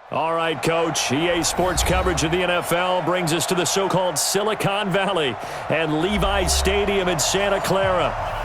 All right, Coach. EA Sports coverage of the NFL brings us to the so-called Silicon Valley and Levi's Stadium in Santa Clara.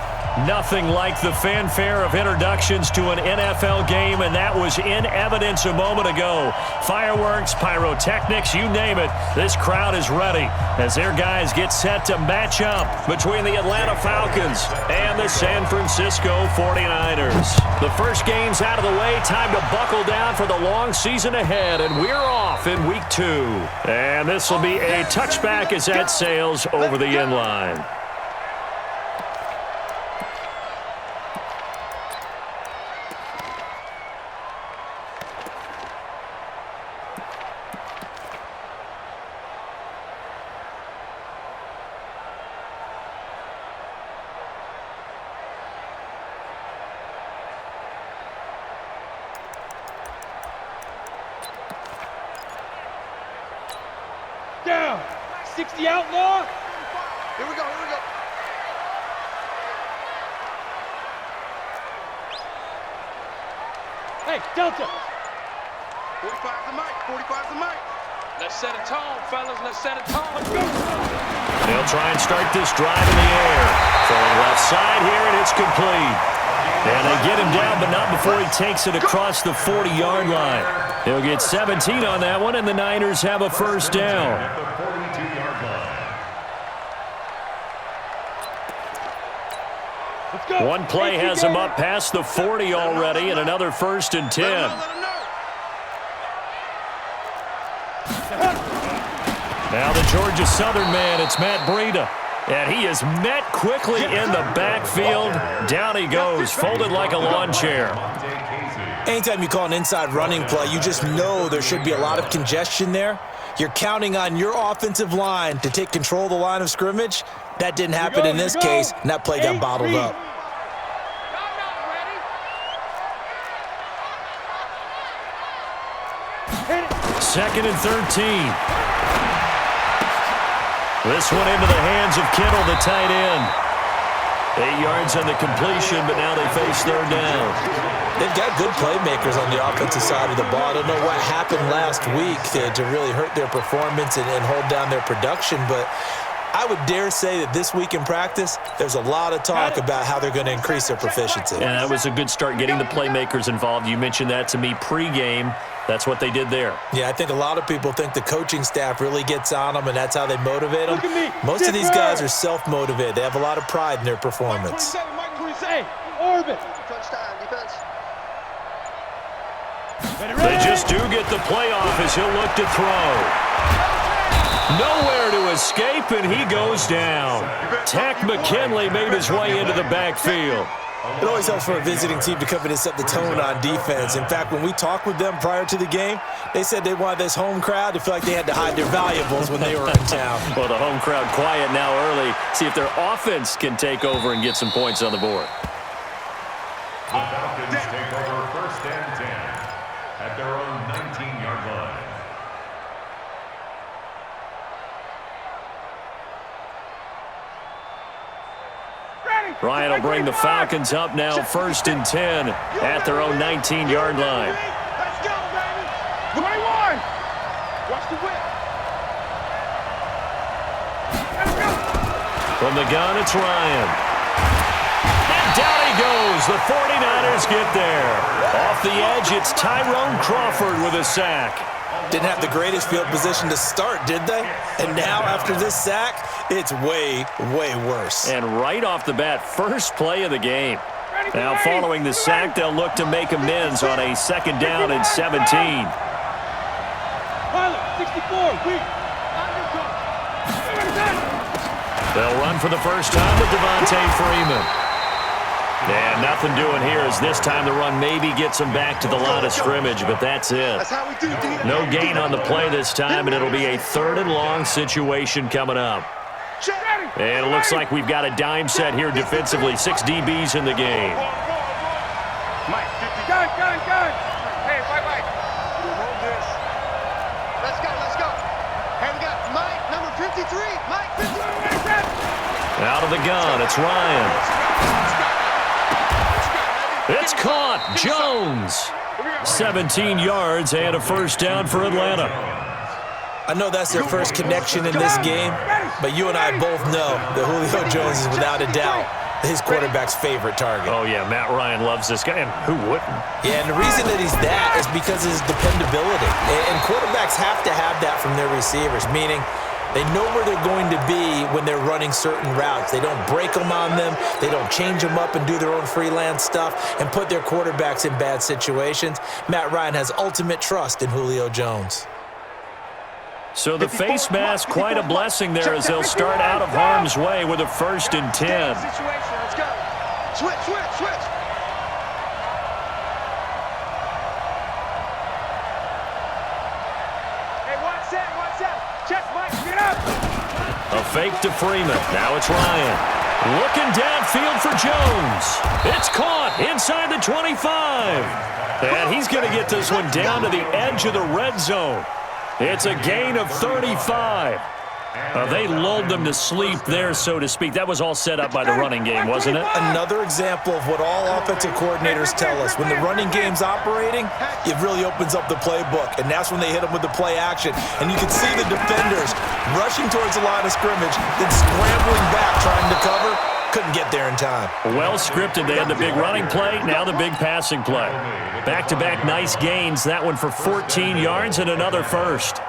Nothing like the fanfare of introductions to an NFL game, and that was in evidence a moment ago. Fireworks, pyrotechnics, you name it. This crowd is ready as their guys get set to match up between the Atlanta Falcons and the San Francisco 49ers. The first game's out of the way. Time to buckle down for the long season ahead, and we're off in week 2. And this will be a touchback as that sails over the end line. Down. 60 outlaw. Here we go, here we go. Hey, Delta. 45's the mic, 45's the mic. Let's set a tone, fellas. Let's set a tone. Let's go. They'll try and start this drive in the air. Throwing left side here, and it's complete. And they get him down, but not before he takes it across the 40-yard line. He'll get 17 on that one, and the Niners have a first down. One play has him up past the 40 already, and another 1st and 10. Now the Georgia Southern man, it's Matt Breida. And he is met quickly in the backfield. Down he goes, folded like a lawn chair. Anytime you call an inside running play, you just know there should be a lot of congestion there. You're counting on your offensive line to take control of the line of scrimmage. That didn't happen in this case, and that play got bottled up. Second and 13. This one into the hands of Kittle, the tight end. 8 yards on the completion, but now they face 3rd down. They've got good playmakers on the offensive side of the ball. I don't know what happened last week to really hurt their performance and hold down their production, but I would dare say that this week in practice, there's a lot of talk about how they're going to increase their proficiency. And that was a good start, getting the playmakers involved. You mentioned that to me pregame. That's what they did there. Yeah, I think a lot of people think the coaching staff really gets on them, and that's how they motivate them. Most of these guys are self-motivated. They have a lot of pride in their performance. Orbit. Touchdown, defense. They just do get the play off as he'll look to throw. Nowhere to escape, and he goes down. Tech McKinley made his way into the backfield. It always helps for a visiting team to come in and set the tone on defense. In fact, when we talked with them prior to the game, they said they wanted this home crowd to feel like they had to hide their valuables when they were in town. Well, the home crowd quiet now early. See if their offense can take over and get some points on the board. The Falcons take over 1st and 10 at their own 19-yard line. Ryan will bring the Falcons up now 1st and 10 at their own 19-yard line. Let's go, baby. 21. Watch the whip. Let's go. From the gun, it's Ryan. And down he goes. The 49ers get there. Off the edge, it's Tyrone Crawford with a sack. Didn't have the greatest field position to start, did they? And now, after this sack, it's way, way worse. And right off the bat, first play of the game. Now, following the sack, they'll look to make amends on a 2nd down and 17. Pilot, 64, weak. They'll run for the first time with Devontae Freeman. And nothing doing here as this time the run maybe gets them back to the line of scrimmage, but that's it. That's how we do, D. No gain on the play this time, and it'll be a 3rd and long situation coming up. And it looks like we've got a dime set here defensively. 6 DBs in the game. Mike, 50. Gun. Hey, Mike. Hold this. Let's go. Hey, we got Mike, number 53. Mike, 53. Out of the gun, it's Ryan. It's caught. Jones. 17 yards and a first down for Atlanta. I know that's their first connection in this game, but you and I both know that Julio Jones is without a doubt his quarterback's favorite target. Oh, yeah, Matt Ryan loves this guy, and who wouldn't? Yeah, and the reason that he's that is because of his dependability. And quarterbacks have to have that from their receivers, meaning they know where they're going to be when they're running certain routes. They don't break them on them. They don't change them up and do their own freelance stuff and put their quarterbacks in bad situations. Matt Ryan has ultimate trust in Julio Jones. So the face mask, quite a blessing there as they'll start out of harm's way with a 1st and 10. Let's go. Switch, switch, switch. Hey, one set. Check, Mike, get up. A fake to Freeman. Now it's Ryan. Looking downfield for Jones. It's caught inside the 25. And he's going to get this one down to the edge of the red zone. It's a gain of 35. They lulled them to sleep there, so to speak. That was all set up by the running game, wasn't it? Another example of what all offensive coordinators tell us. When the running game's operating, it really opens up the playbook, and that's when they hit them with the play action. And you can see the defenders rushing towards the line of scrimmage, then scrambling back trying to cover. Couldn't get there in time. Well scripted. They had the big running play, now the big passing play. Back-to-back nice gains. That one for 14 yards and another first.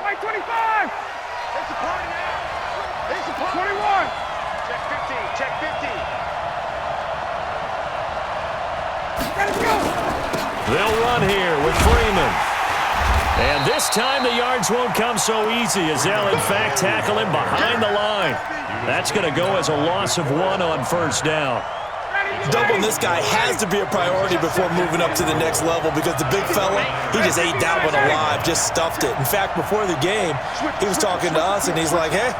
Mike 25! It's a party now. It's a party. 21! Check 15, check 15. Let's go! They'll run here with Freeman. And this time the yards won't come so easy as they'll, in fact, tackle him behind the line. That's going to go as a loss of 1 on 1st down. Doubling this guy has to be a priority before moving up to the next level because the big fella, he just ate that one alive, just stuffed it. In fact, before the game, he was talking to us, and he's like, hey,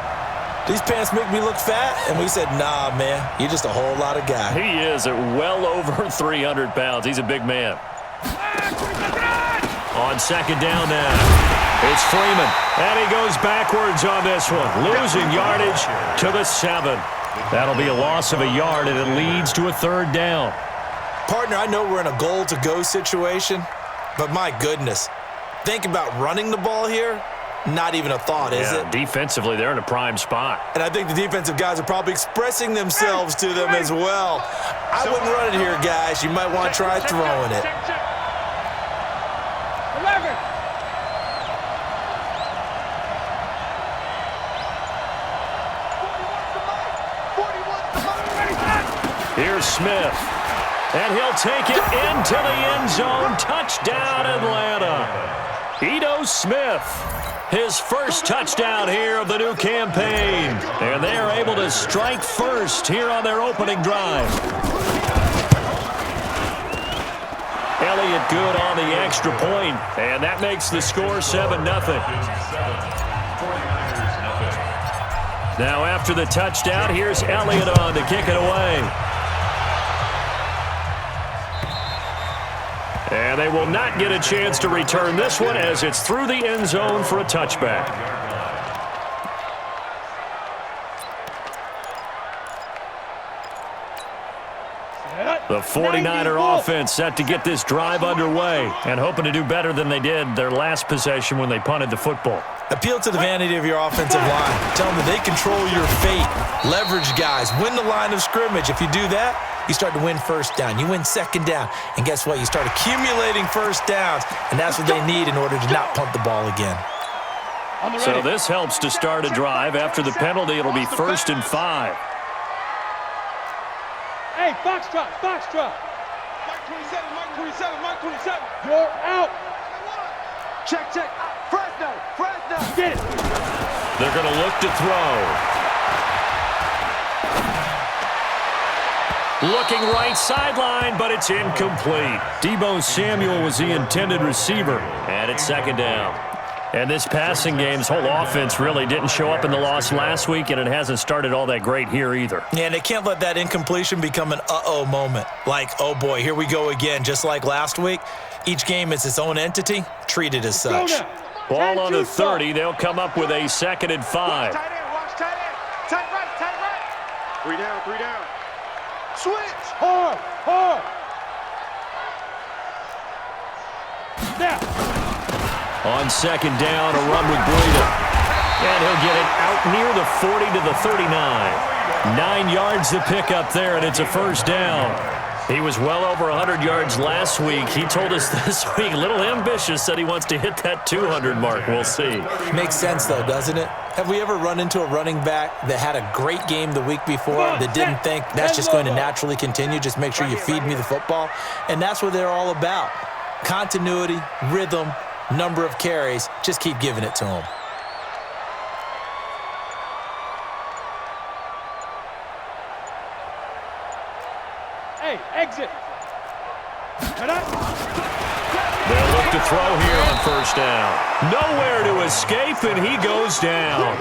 these pants make me look fat? And we said, nah, man, you're just a whole lot of guy. He is at well over 300 pounds. He's a big man. On 2nd down now, it's Freeman. And he goes backwards on this one, losing yardage to the 7. That'll be a loss of a yard, and it leads to a 3rd down. Partner, I know we're in a goal-to-go situation, but my goodness, think about running the ball here. Not even a thought, is it? Defensively, they're in a prime spot. And I think the defensive guys are probably expressing themselves to them as well. I wouldn't run it here, guys. You might want to try throwing it. 11! Here's Smith. And he'll take it into the end zone. Touchdown, Atlanta. Ito Smith, his first touchdown here of the new campaign. And they are able to strike first here on their opening drive. Elliott good on the extra point, and that makes the score 7-0. Now after the touchdown, here's Elliott on to kick it away. And they will not get a chance to return this one as it's through the end zone for a touchback. The 49er offense set to get this drive underway and hoping to do better than they did their last possession when they punted the football. Appeal to the vanity of your offensive line. Tell them that they control your fate. Leverage guys. Win the line of scrimmage. If you do that, you start to win 1st down. You win 2nd down. And guess what? You start accumulating 1st downs. And that's what they need in order to not punt the ball again. So this helps to start a drive. After the penalty, it'll be 1st and 5. Hey, box drop, box drop. Mike 27, Mike 27, Mike 27. You're out. Check, check. Fresno, Fresno. Get it. They're going to look to throw. Looking right sideline, but it's incomplete. Deebo Samuel was the intended receiver, and it's second down. And this passing game's whole offense really didn't show up in the loss last week, and it hasn't started all that great here either. Yeah, and they can't let that incompletion become an uh-oh moment. Like, oh boy, here we go again, just like last week. Each game is its own entity, treated as such. Ball on the 30. They'll come up with a 2nd and 5. Tight end, watch tight end. Tight right. 3 down, 3 down. Switch. Hard, hard. Now. On 2nd down, a run with Breida. And he'll get it out near the 40 to the 39. 9 yards to pick up there, and it's a first down. He was well over 100 yards last week. He told us this week, a little ambitious, said he wants to hit that 200 mark. We'll see. Makes sense, though, doesn't it? Have we ever run into a running back that had a great game the week before that didn't think that's just going to naturally continue? Just make sure you feed me the football. And that's what they're all about. Continuity, rhythm, number of carries. Just keep giving it to them. Hey, exit. They'll look to throw here on first down. Nowhere to escape, and he goes down.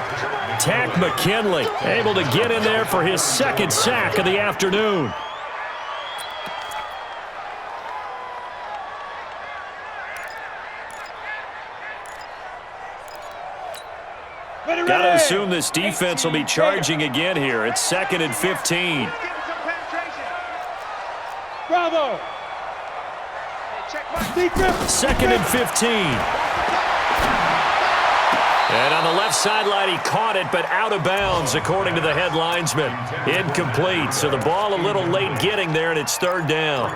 Tack McKinley able to get in there for his 2nd sack of the afternoon. Got to assume this defense will be charging again here. It's 2nd and 15. Bravo. Check my 2nd and 15. And on the left sideline, he caught it, but out of bounds, according to the head linesman. Incomplete, so the ball a little late getting there, and it's 3rd down.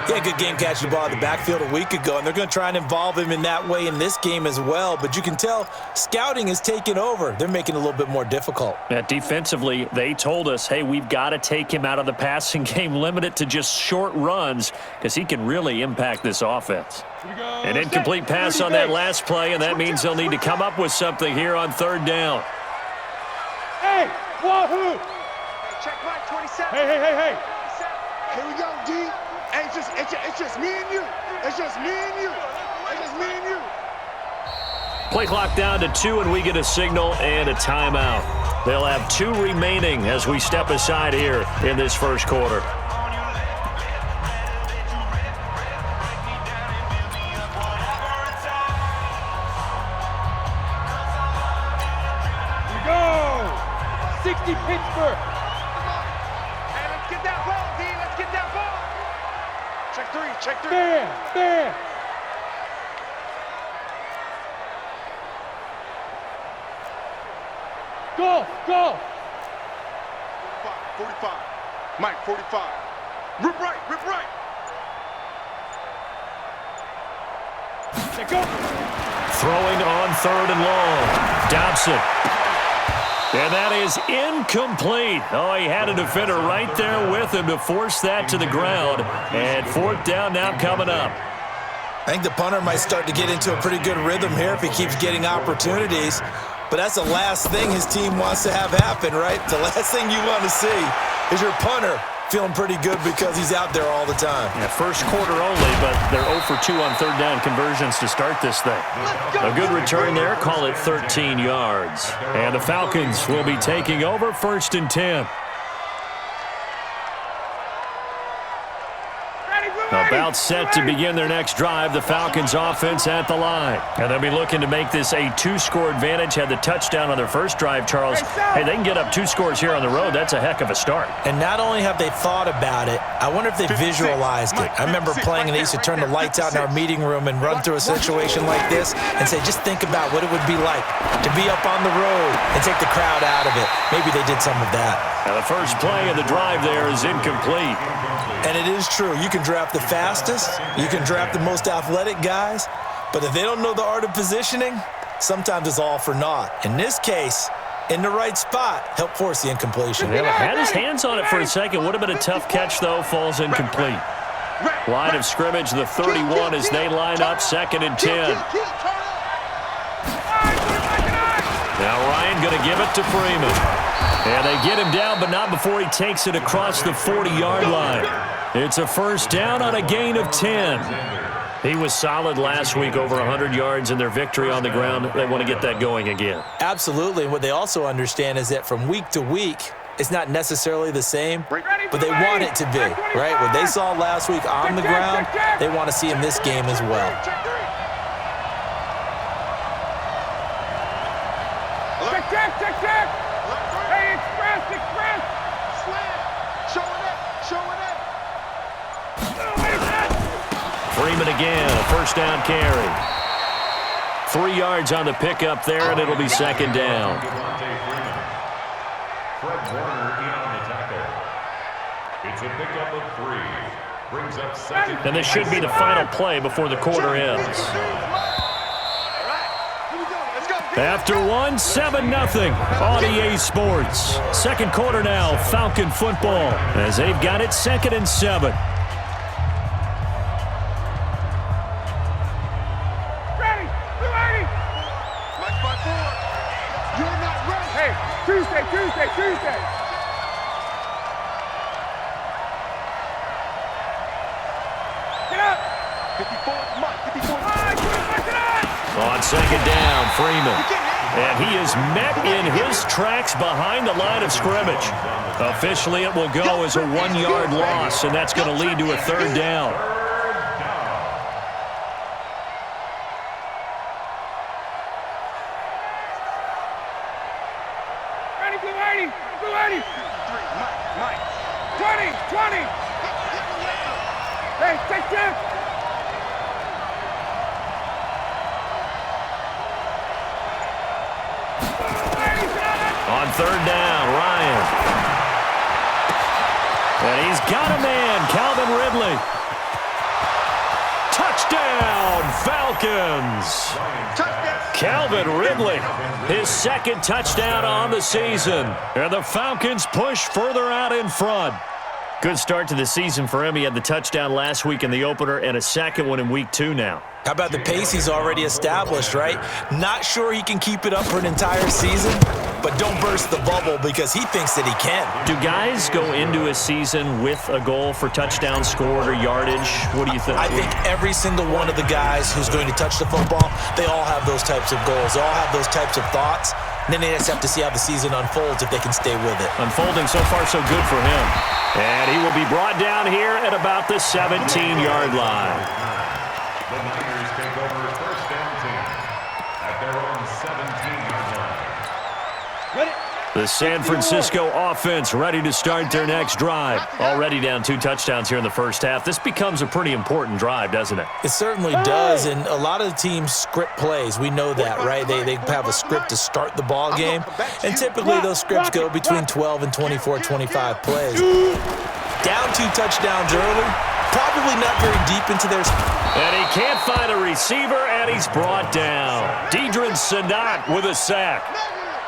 Yeah, good game catching the ball in the backfield a week ago, and they're going to try and involve him in that way in this game as well. But you can tell scouting is taking over. They're making it a little bit more difficult. Defensively, they told us, hey, we've got to take him out of the passing game, limit it to just short runs, because he can really impact this offense. An incomplete pass on that last play, and that means they'll need to come up with something here on 3rd down. Hey, wahoo. check my 27. Hey. Here we go, D. Hey, it's just me and you. It's just me and you. It's just me and you. Play clock down to 2, and we get a signal and a timeout. They'll have 2 remaining as we step aside here in this first quarter. Pittsburgh. Hey, let's get that ball, D. Let's get that ball. Check 3. Bam. Go. 45. Mike, 45. Rip right. Let go. Throwing on 3rd and long. Dobson. And that is incomplete. Oh, he had a defender right there with him to force that to the ground. And 4th down now coming up. I think the punter might start to get into a pretty good rhythm here if he keeps getting opportunities. But that's the last thing his team wants to have happen, right? The last thing you want to see is your punter feeling pretty good because he's out there all the time. Yeah, first quarter only, but they're 0 for 2 on 3rd down conversions to start this thing. A good return there, call it 13 yards. And the Falcons will be taking over 1st and 10. About set to begin their next drive, the Falcons offense at the line. And they'll be looking to make this a 2-score advantage. Had the touchdown on their first drive, Charles. Hey, they can get up 2 scores here on the road. That's a heck of a start. And not only have they thought about it, I wonder if they visualized it. I remember playing and they used to turn the lights out in our meeting room and run through a situation like this and say, just think about what it would be like to be up on the road and take the crowd out of it. Maybe they did some of that. Now the first play of the drive there is incomplete. And it is true. You can draft the fastest. You can draft the most athletic guys. But if they don't know the art of positioning, sometimes it's all for naught. In this case, in the right spot, help force the incompletion. Yeah, had his hands on it for a second. Would have been a tough catch, though. Falls incomplete. Line of scrimmage, the 31 as they line up, 2nd and 10. Now Ryan going to give it to Freeman. And they get him down, but not before he takes it across the 40-yard line. It's a first down on a gain of 10. He was solid last week, over 100 yards in their victory on the ground. They want to get that going again. Absolutely. And what they also understand is that from week to week, it's not necessarily the same, but they want it to be, right? What they saw last week on the ground, they want to see in this game as well. Check. Hey, express. Slant. Showing it. Freeman again, a first down carry. 3 yards on the pickup there, and it'll be second down. Fred Warner in on the tackle. It's a pickup of 3. Brings up second. And this should be the final play before the quarter ends. After one, 7-0 on EA Sports. Second quarter now, Falcon football, as they've got it 2nd and 7. Ready. Mike by 4. You're not ready. Hey, Tuesday. Get up. 54, Mike, 54. On second down, Freeman. And he is met in his tracks behind the line of scrimmage. Officially, it will go as a 1-yard loss, and that's going to lead to a third down. Ready, Blue 80. Mike. 20. Hey, take check. On third down, Ryan. And he's got a man, Calvin Ridley. Touchdown, Falcons. Calvin Ridley, his second touchdown on the season. And the Falcons push further out in front. Good start to the season for him. He had the touchdown last week in the opener and a second one in week 2 now. How about the pace he's already established, right? Not sure he can keep it up for an entire season, but don't burst the bubble because he thinks that he can. Do guys go into a season with a goal for touchdown scored or yardage? What do you think? I think every single one of the guys who's going to touch the football, they all have those types of goals. They all have those types of thoughts. And then they just have to see how the season unfolds if they can stay with it. Unfolding so far so good for him. And he will be brought down here at about the 17-yard line. The Niners take over first and 10 at their own 17-yard line. The San Francisco offense ready to start their next drive. Already down 2 touchdowns here in the first half. This becomes a pretty important drive, doesn't it? It certainly does, and a lot of the teams script plays. We know that, right? They have a script to start the ball game, and typically those scripts go between 12 and 24, 25 plays. Down 2 touchdowns early, probably not very deep into their... And he can't find a receiver, and he's brought down. Deidrin Sanat with a sack.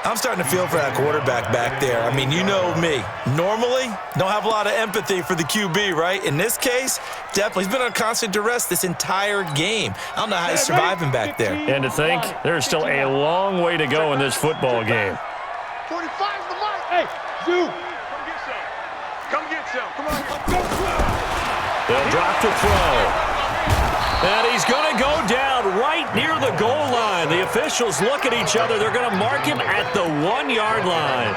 I'm starting to feel for that quarterback back there. I mean, you know me. Normally, don't have a lot of empathy for the QB, right? In this case, definitely. He's been on constant duress this entire game. I don't know how he's surviving back there. And to think, there's still a long way to go in this football game. 45's the mark. Hey, Zoo. Come get some. Come on. They'll drop to throw. And he's going to go down right near the goal line. The officials look at each other. They're going to mark him at the 1-yard line.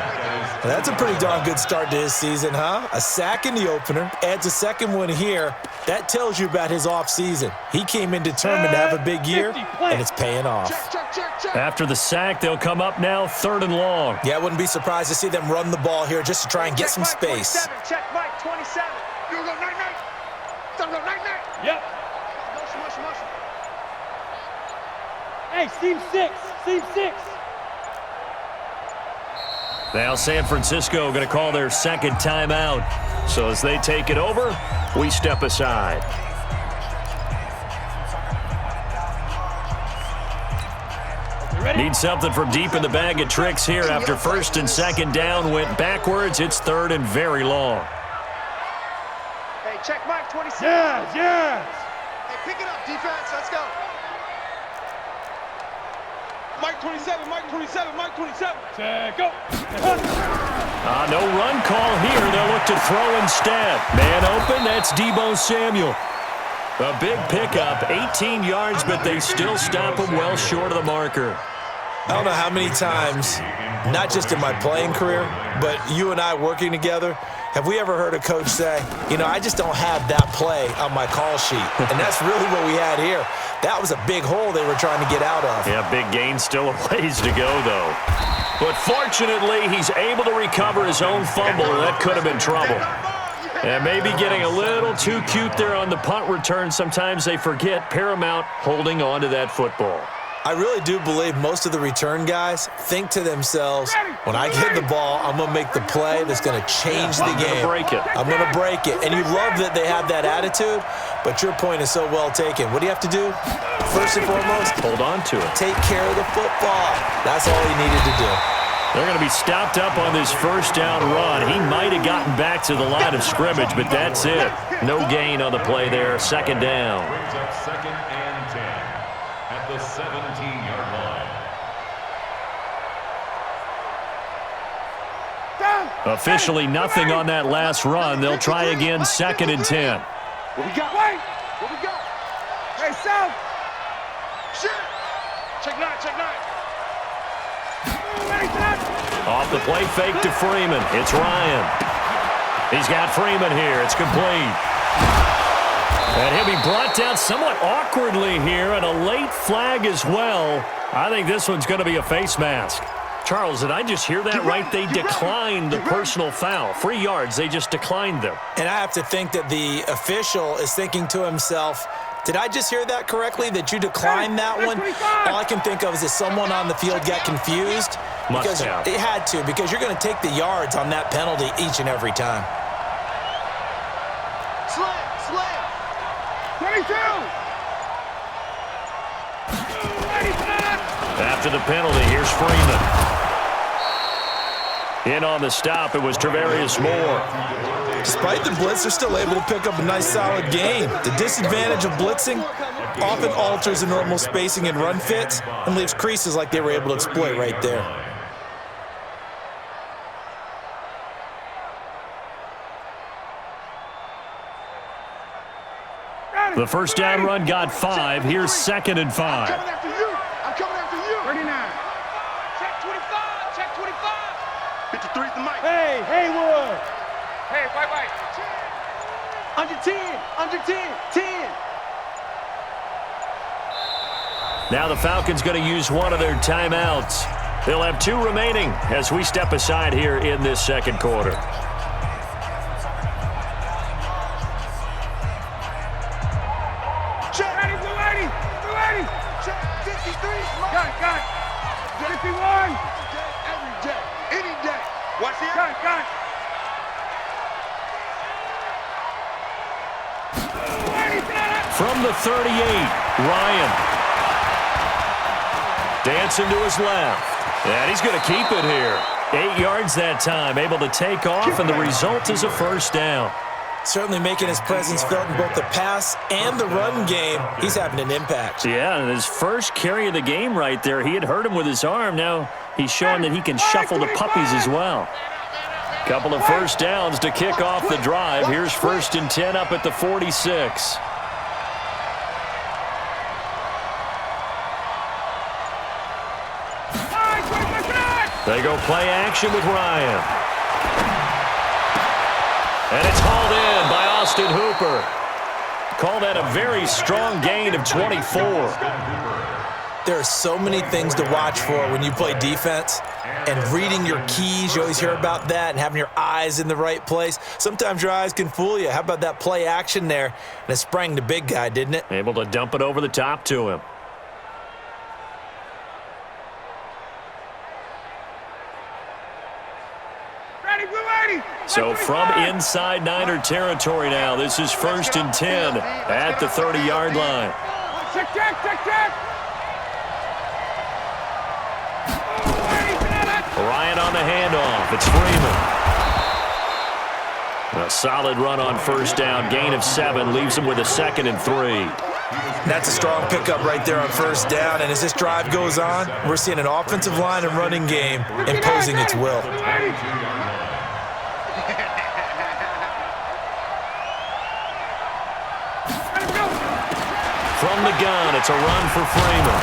That's a pretty darn good start to his season, huh? A sack in the opener, adds a second one here. That tells you about his offseason. He came in determined to have a big year, and it's paying off. Check. After the sack, they'll come up now 3rd and long. Yeah, I wouldn't be surprised to see them run the ball here just to try and get some space. Check Mike 27. You go night. Yep. Motion. Hey, Team 6. Now San Francisco going to call their second timeout. So as they take it over, we step aside. Need something from deep in the bag of tricks here after 1st and 2nd down went backwards. It's 3rd and very long. Hey, check Mike 27. Yes. Hey, pick it up, defense. Let's go. Mike 27. Check, go. No run call here. They'll look to throw instead. Man open, that's Deebo Samuel. A big pickup, 18 yards, but they still stop him well short of the marker. I don't know how many times, not just in my playing career, but you and I working together, have we ever heard a coach say, you know, I just don't have that play on my call sheet. And that's really what we had here. That was a big hole they were trying to get out of. Yeah, big gain, still a ways to go, though. But fortunately, he's able to recover his own fumble, and that could have been trouble. And maybe getting a little too cute there on the punt return. Sometimes they forget Paramount holding on to that football. I really do believe most of the return guys think to themselves, when I get the ball, I'm going to make the play that's going to change the game. I'm going to break it. And you love that they have that attitude, but your point is so well taken. What do you have to do? First and foremost, hold on to it. Take care of the football. That's all he needed to do. They're going to be stopped up on this first down run. He might have gotten back to the line of scrimmage, but that's it. No gain on the play there. Second down. Brings up 2nd and 10 at the 17-yard line. Officially nothing on that last run. They'll try again, 2nd and 10. What we got? Wait! What we got? Hey, South! Shit! Check 9, check 9. Off the play fake to Freeman. It's Ryan. He's got Freeman here. It's complete. And he'll be brought down somewhat awkwardly here, and a late flag as well. I think this one's going to be a face mask. Charles, did I just hear that right? They declined the personal foul. 3 yards, they just declined them. And I have to think that the official is thinking to himself, did I just hear that correctly, that you declined that one? All I can think of is that someone on the field got confused. Because it had to, because you're going to take the yards on that penalty each and every time. Slam! 22! After the penalty, here's Freeman. In on the stop, it was Travarius Moore. Despite the blitz, they're still able to pick up a nice, solid gain. The disadvantage of blitzing often alters the normal spacing and run fits and leaves creases like they were able to exploit right there. The first down run got 5. Here's 2nd and 5. I'm coming after you. 39. Check 25, check 25. 53's the mic. Hey, Haywood. Hey, white. Under 10, 10. Now the Falcons going to use one of their timeouts. They'll have 2 remaining as we step aside here in this second quarter. Check 53. Got it. 51. Every day, any day. Watch here. Got it. From the 38, Ryan. Dancing to his left. And he's going to keep it here. 8 yards that time, able to take off, and the result is a first down. Certainly making his presence felt in both the pass and the run game. He's having an impact. Yeah, and his first carry of the game right there, he had hurt him with his arm. Now he's showing that he can shuffle the puppies as well. Couple of first downs to kick off the drive. Here's 1st and 10 up at the 46. They go play action with Ryan. And it's hauled in by Austin Hooper. Call that a very strong gain of 24. There are so many things to watch for when you play defense. And reading your keys, you always hear about that, and having your eyes in the right place. Sometimes your eyes can fool you. How about that play action there? And it sprang the big guy, didn't it? Able to dump it over the top to him. So from inside Niner territory now, this is 1st and 10 at the 30-yard line. Check. Ryan on the handoff. It's Freeman. A solid run on first down. Gain of 7 leaves him with a 2nd and 3. That's a strong pickup right there on first down. And as this drive goes on, we're seeing an offensive line and running game imposing its will. From the gun, it's a run for Freeman.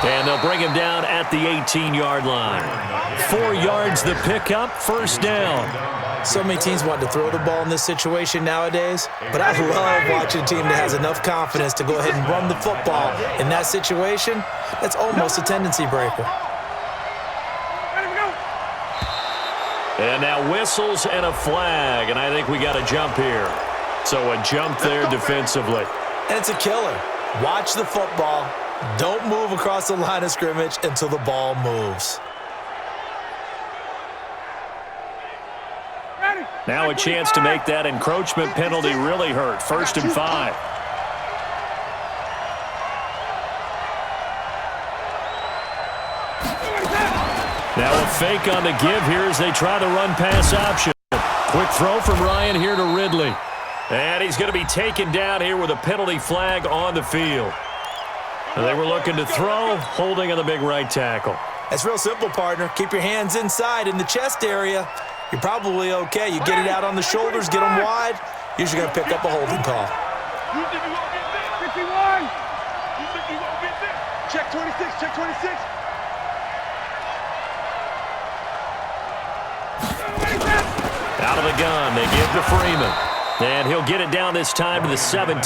And they'll bring him down at the 18-yard line. 4 yards the pickup, first down. So many teams want to throw the ball in this situation nowadays, but I love watching a team that has enough confidence to go ahead and run the football in that situation. That's almost a tendency breaker. And now whistles and a flag, and I think we got a jump here. So a jump there defensively. And it's a killer. Watch the football. Don't move across the line of scrimmage until the ball moves. Now a chance to make that encroachment penalty really hurt. 1st and 5. Now a fake on the give here as they try the run-pass option. Quick throw from Ryan here to Ridley. And he's going to be taken down here with a penalty flag on the field. They were looking to throw, holding on the big right tackle. That's real simple, partner. Keep your hands inside in the chest area. You're probably okay. You get it out on the shoulders, get them wide. Usually going to pick up a holding call. You think you won't get this? 51. You think you won't get this? Check 26. Check 26. Out of the gun, they give to Freeman. And he'll get it down this time to the 17.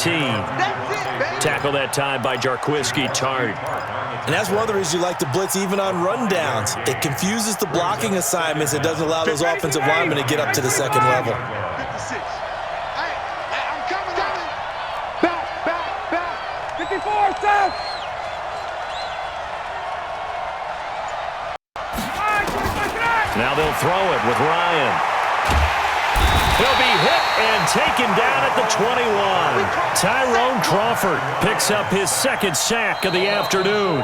Tackle that time by Jarquiski Tart. And that's one of the reasons you like to blitz even on rundowns. It confuses the blocking assignments. It doesn't allow those offensive linemen to get up to the second level. 56. Hey, I'm coming. Back. 54, Seth. Now they'll throw it with Ryan. He'll be hit and taken down at the 21. Tyrone Crawford picks up his 2nd sack of the afternoon.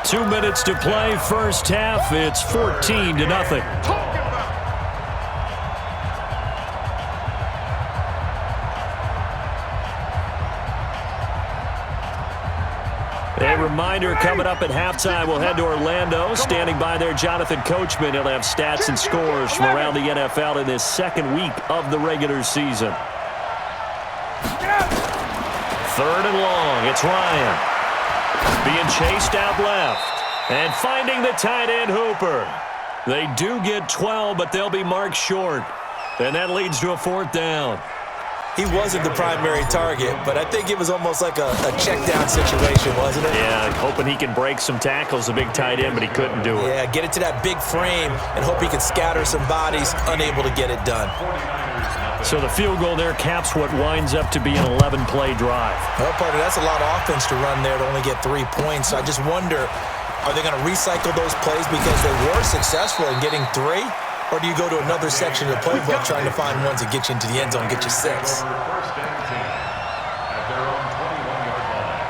2 minutes to play, first half. It's 14-0. A reminder coming up at halftime, we'll head to Orlando. Standing by there, Jonathan Coachman. He'll have stats and scores from around the NFL in this 2nd week of the regular season. 3rd and long. It's Ryan. Being chased out left. And finding the tight end, Hooper. They do get 12, but they'll be marked short. And that leads to a 4th down. He wasn't the primary target, but I think it was almost like a check-down situation, wasn't it? Yeah, hoping he can break some tackles, a big tight end, but he couldn't do it. Yeah, get it to that big frame and hope he can scatter some bodies, unable to get it done. So the field goal there caps what winds up to be an 11-play drive. Well, partner, that's a lot of offense to run there to only get 3 points. So I just wonder, are they going to recycle those plays because they were successful in getting 3? Or do you go to another section of the playbook trying to find ones that get you into the end zone and get you 6? First and 10 at their own 21-yard line.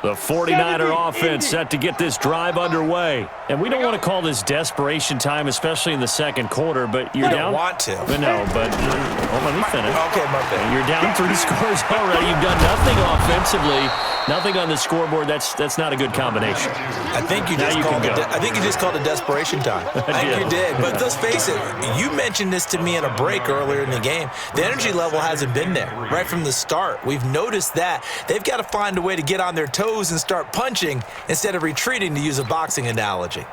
The 49er offense set to get this drive underway. And we don't want to call this desperation time, especially in the 2nd quarter, but you're down. Don't want to. But no, but let me finish. Okay, my bad. You're down 3 scores already. You've done nothing offensively, nothing on the scoreboard. That's not a good combination. I think you just called it desperation time. I think you did. But let's face it, you mentioned this to me in a break earlier in the game. The energy level hasn't been there right from the start. We've noticed that. They've got to find a way to get on their toes and start punching instead of retreating, to use a boxing analogy.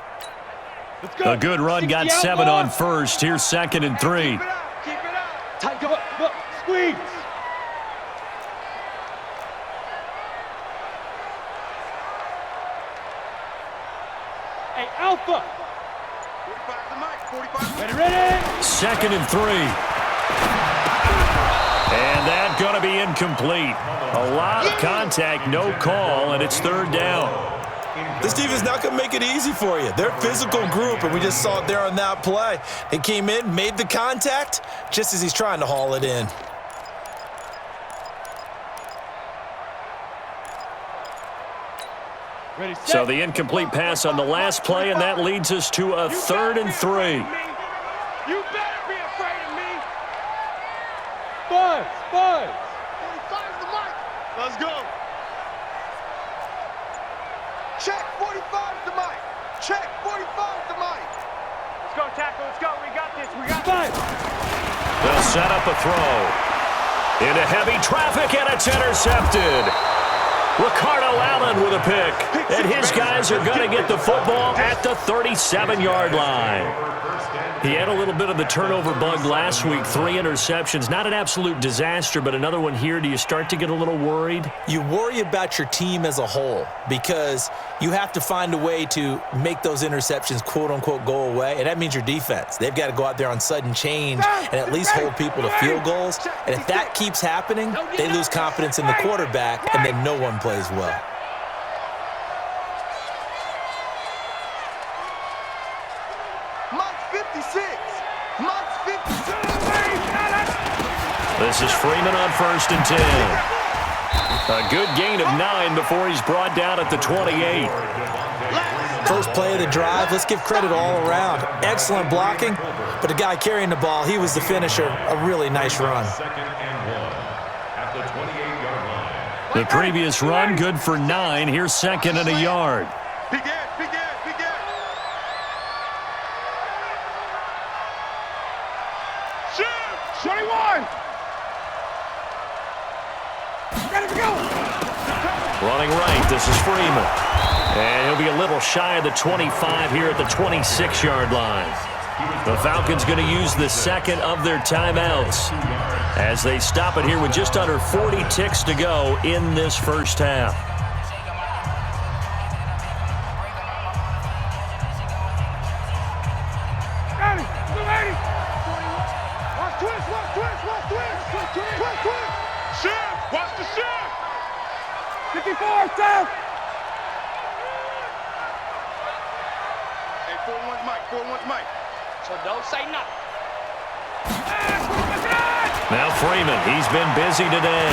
A good run got 7 on first. Here's 2nd and 3. Keep it out. Tight, go up. Squeeze. Hey, Alpha. 45 to Mike. 45. Ready. 2nd and 3. And that's going to be incomplete. A lot of contact, no call, and it's 3rd down. This defense is not going to make it easy for you. They're a physical group, and we just saw it there on that play. They came in, made the contact, just as he's trying to haul it in. Ready, set. So the incomplete pass on the last play, and that leads us to a 3rd and 3. You better be afraid of me. Buzz. 45 to Mike. Let's go. Check 45 to Mike. Check 45 to Mike. Let's go, tackle. Let's go. We got this. We got this. They'll set up a throw. Into heavy traffic, and it's intercepted. Ricardo Allen with a pick. And his guys are going to get the football at the 37-yard line. He had a little bit of the turnover bug last week. 3 interceptions. Not an absolute disaster, but another one here. Do you start to get a little worried? You worry about your team as a whole because you have to find a way to make those interceptions, quote-unquote, go away, and that means your defense. They've got to go out there on sudden change and at least hold people to field goals. And if that keeps happening, they lose confidence in the quarterback, and then no one plays well. This is Freeman on 1st and 10. A good gain of 9 before he's brought down at the 28. First play of the drive, let's give credit all around. Excellent blocking, but the guy carrying the ball, he was the finisher. A really nice run. The previous run, good for 9. Here's 2nd and a yard. Begin. 21. Ready to go. Running right, this is Freeman. And he'll be a little shy of the 25 here at the 26-yard line. The Falcons going to use the second of their timeouts as they stop it here with just under 40 ticks to go in this first half. Shift! Watch the shift! 54, south! Hey, 4-1 Mike, 4-1 Mike. So don't say nothing. Now Freeman, he's been busy today.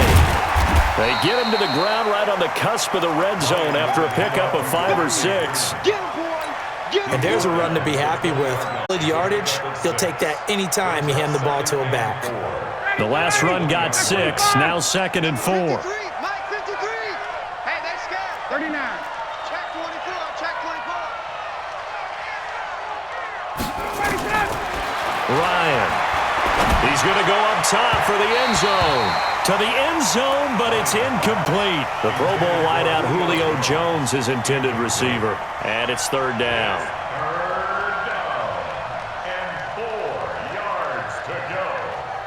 They get him to the ground right on the cusp of the red zone after a pickup of 5 or 6. Get him, boy! Get him, And there's a boy. run to be happy with. Good yardage, he'll take that anytime you hand the ball to him back. The last run got 6, now 2nd and 4. 53, Mike 53. Hey, they scared. 39. Check 24, check 24. Ryan. He's going to go up top for the end zone. To the end zone, but it's incomplete. The Pro Bowl wideout Julio Jones is intended receiver. And it's 3rd down.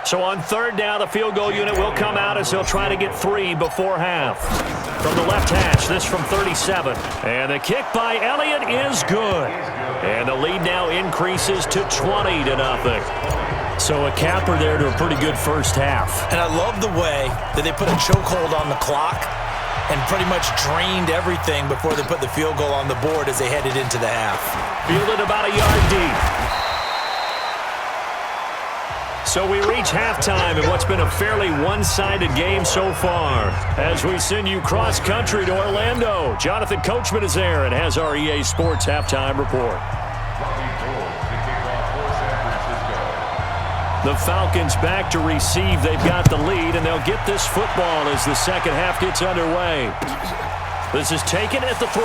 So on 3rd down, the field goal unit will come out as they'll try to get 3 before half. From the left hash, this from 37. And the kick by Elliott is good. And the lead now increases to 20-0. So a capper there to a pretty good first half. And I love the way that they put a chokehold on the clock and pretty much drained everything before they put the field goal on the board as they headed into the half. Fielded about a yard deep. So we reach halftime in what's been a fairly one-sided game so far. As we send you cross-country to Orlando, Jonathan Coachman is there and has our EA Sports halftime report. The Falcons back to receive. They've got the lead, and they'll get this football as the second half gets underway. This is taken at the 3.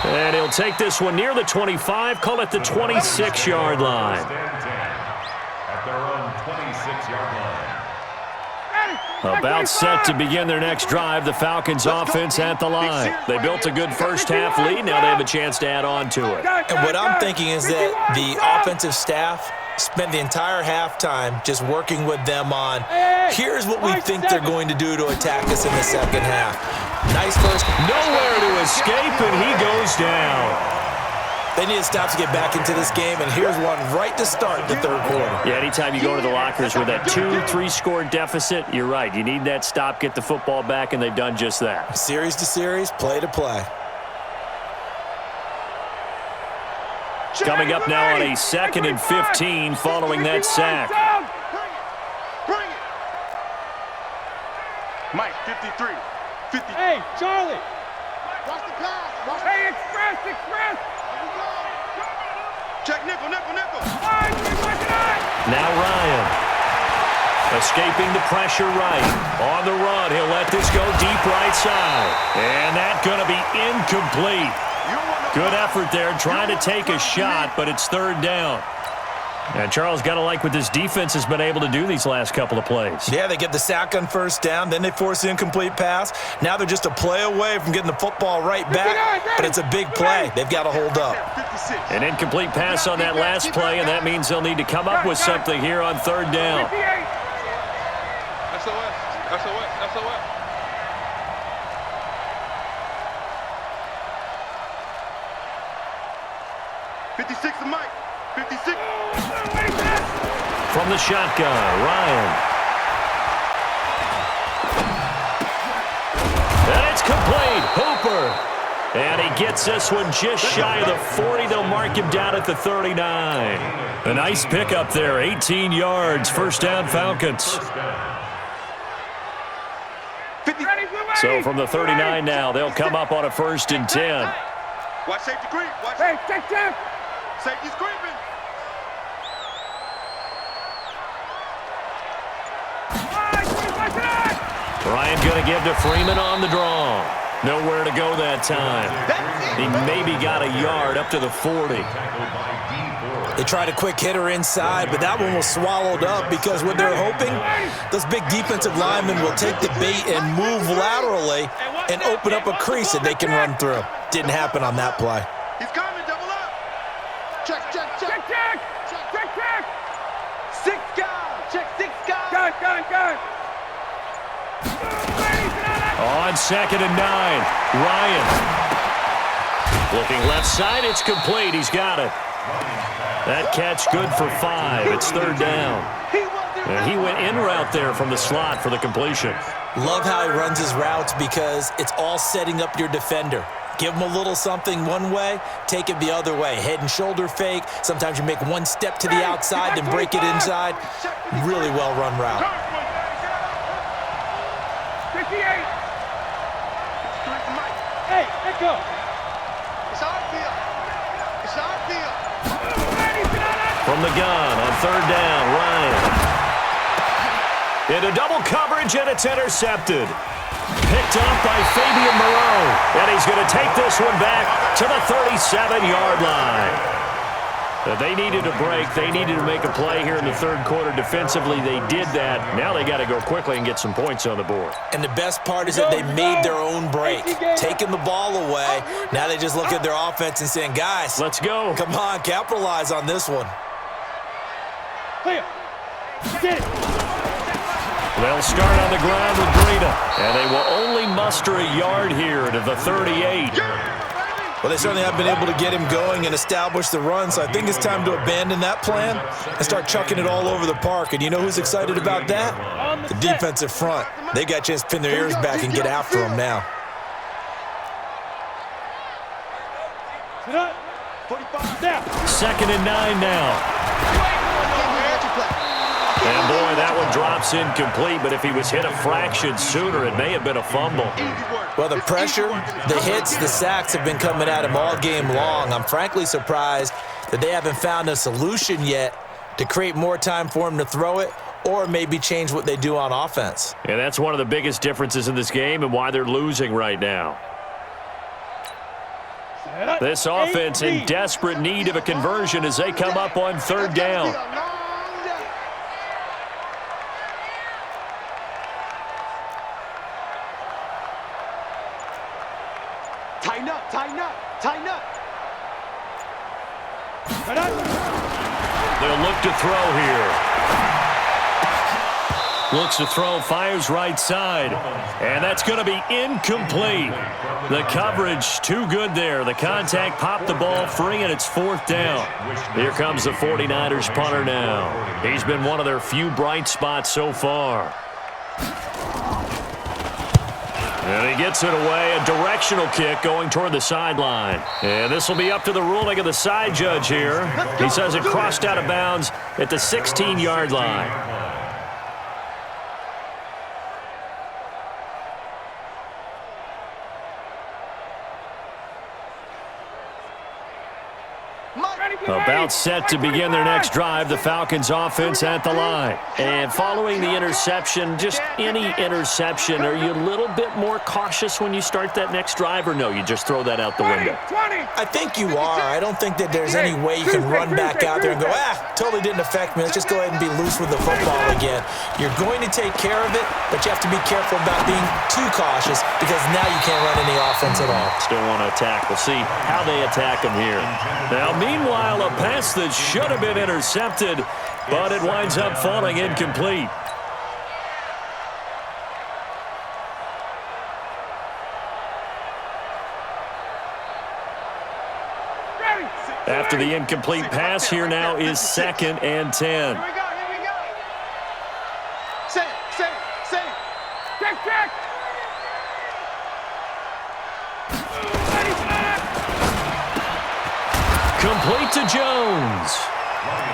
And he'll take this one near the 25, call it the 26-yard line. At their own 26-yard line. About set to begin their next drive, the Falcons offense at the line. They built a good first half lead, now they have a chance to add on to it. And what I'm thinking is that the offensive staff spent the entire halftime just working with them on, here's what we think they're going to do to attack us in the second half. Nice first. Nowhere to escape, and he goes down. They need to stop to get back into this game, and here's one right to start the 3rd quarter. Yeah, anytime you go to the lockers with that 2-3 score deficit, you're right. You need that stop, get the football back, and they've done just that. Series to series, play to play. Coming up now on a 2nd and 15 following that sack. Bring it. Mike, 53. 50. Hey, Charlie. Watch the pass. Watch the Hey, express. Check nickel. Now Ryan. Escaping the pressure right. On the run, he'll let this throws go deep right side. And that's going to be incomplete. Good effort there trying to take a shot, but it's third down. And Charles, got to like what this defense has been able to do these last couple of plays. Yeah, they get the sack on first down, then they force the incomplete pass. Now they're just a play away from getting the football right back, but it's a big play. They've got to hold up. An incomplete pass on that last play, and that means they'll need to come up with something here on third down. SOS, SOS, SOS. 56 to Mike. 56. From the shotgun, Ryan. And it's complete. Hooper. And he gets this one just shy of the 40. They'll mark him down at the 39. A nice pickup there. 18 yards. First down, Falcons. So from the 39 now, they'll come up on a 1st and 10. Watch safety creep. Watch safety's creeping. Ryan going to give to Freeman on the draw. Nowhere to go that time. He maybe got a yard up to the 40. They tried a quick hitter inside, but that one was swallowed up because what they're hoping, those big defensive linemen will take the bait and move laterally and open up a crease that they can run through. Didn't happen on that play. He's coming, double up. Check. Six guys. Check 6 guys. Gun. On 2nd and 9, Ryan. Looking left side, it's complete. He's got it. That catch good for 5. It's third down. And he went in route there from the slot for the completion. Love how he runs his routes because it's all setting up your defender. Give him a little something one way, take it the other way. Head and shoulder fake. Sometimes you make one step to the outside, then break it inside. Really well run route. 58. Hey, let's go. It's our field. It's our field. From the gun on third down, Ryan. Into double coverage, and it's intercepted. Picked up by Fabian Moreau. And he's going to take this one back to the 37-yard line. They needed a break. They needed to make a play here in the third quarter. Defensively, they did that. Now they got to go quickly and get some points on the board. And the best part is that they made their own break, taking the ball away. Now they just look at their offense and saying, guys, Let's go. come on, capitalize on this one. Clear. Get it. They'll start on the ground with Breida. And they will only muster a yard here to the 38. Well, they certainly have been able to get him going and establish the run, so I think it's time to abandon that plan and start chucking it all over the park. And you know who's excited about that? The defensive front. They got a chance to pin their ears back and get after him now. 2nd and 9 now. And boy, that one drops incomplete, but if he was hit a fraction sooner, it may have been a fumble. Well, the pressure, the hits, the sacks have been coming at him all game long. I'm frankly surprised that they haven't found a solution yet to create more time for him to throw it or maybe change what they do on offense. And that's one of the biggest differences in this game and why they're losing right now. This offense in desperate need of a conversion as they come up on third down. Tighten up. They'll look to throw here. Looks to throw, fires right side. And that's going to be incomplete. The coverage too good there. The contact popped the ball free, and it's fourth down. Here comes the 49ers punter now. He's been one of their few bright spots so far. And he gets it away, a directional kick going toward the sideline. And this will be up to the ruling of the side judge here. He says it crossed out of bounds at the 16-yard line. About set to begin their next drive, the Falcons offense at the line. And following the interception, just any interception, are you a little bit more cautious when you start that next drive, or no, you just throw that out the window? I think you are. I don't think that there's any way you can run back out there and go, totally didn't affect me. Let's just go ahead and be loose with the football again. You're going to take care of it, but you have to be careful about being too cautious because now you can't run any offense at all. Still want to attack. We'll see how they attack them here. Now, meanwhile, a pass that should have been intercepted, but it winds up falling incomplete. After the incomplete pass, here now is 2nd and 10. Here we go, here we go. Say it. Check. Complete to Jones.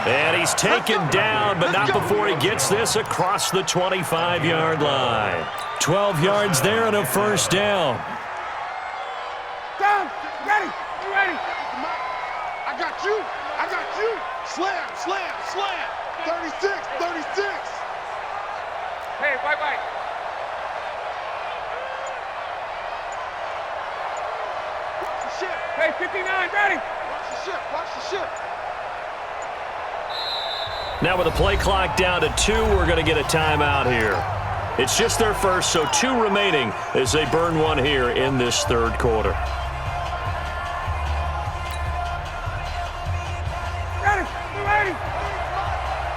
And he's taken down, but not before he gets this across the 25-yard line. 12 yards there and a first down. Down. Ready. I got you. Slam. 36. Hey, white. Watch the ship. Hey, 59, ready. Watch the ship. Now with the play clock down to 2, we're going to get a timeout here. It's just their first, so 2 remaining as they burn one here in this third quarter. Ready.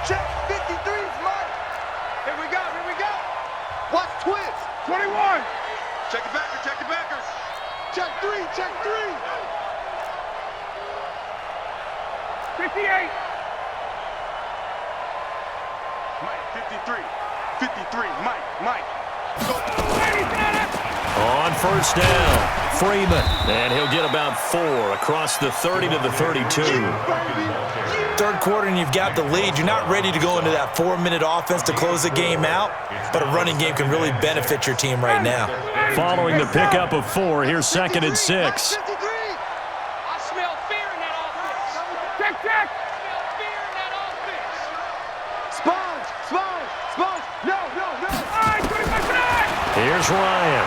Check 53's Mike. Here we go. Watch twins. 21. Check the backers. Check 3. 58. Mike, 53, Mike. On first down, Freeman. And he'll get about 4 across the 30 to the 32. Third quarter and you've got the lead. You're not ready to go into that 4-minute offense to close the game out, but a running game can really benefit your team right now. Following the pickup of 4, here's 2nd and 6. I smell fear in that offense. Check. I smell fear in that offense. Sponge. No. All right, 25. Here's Ryan.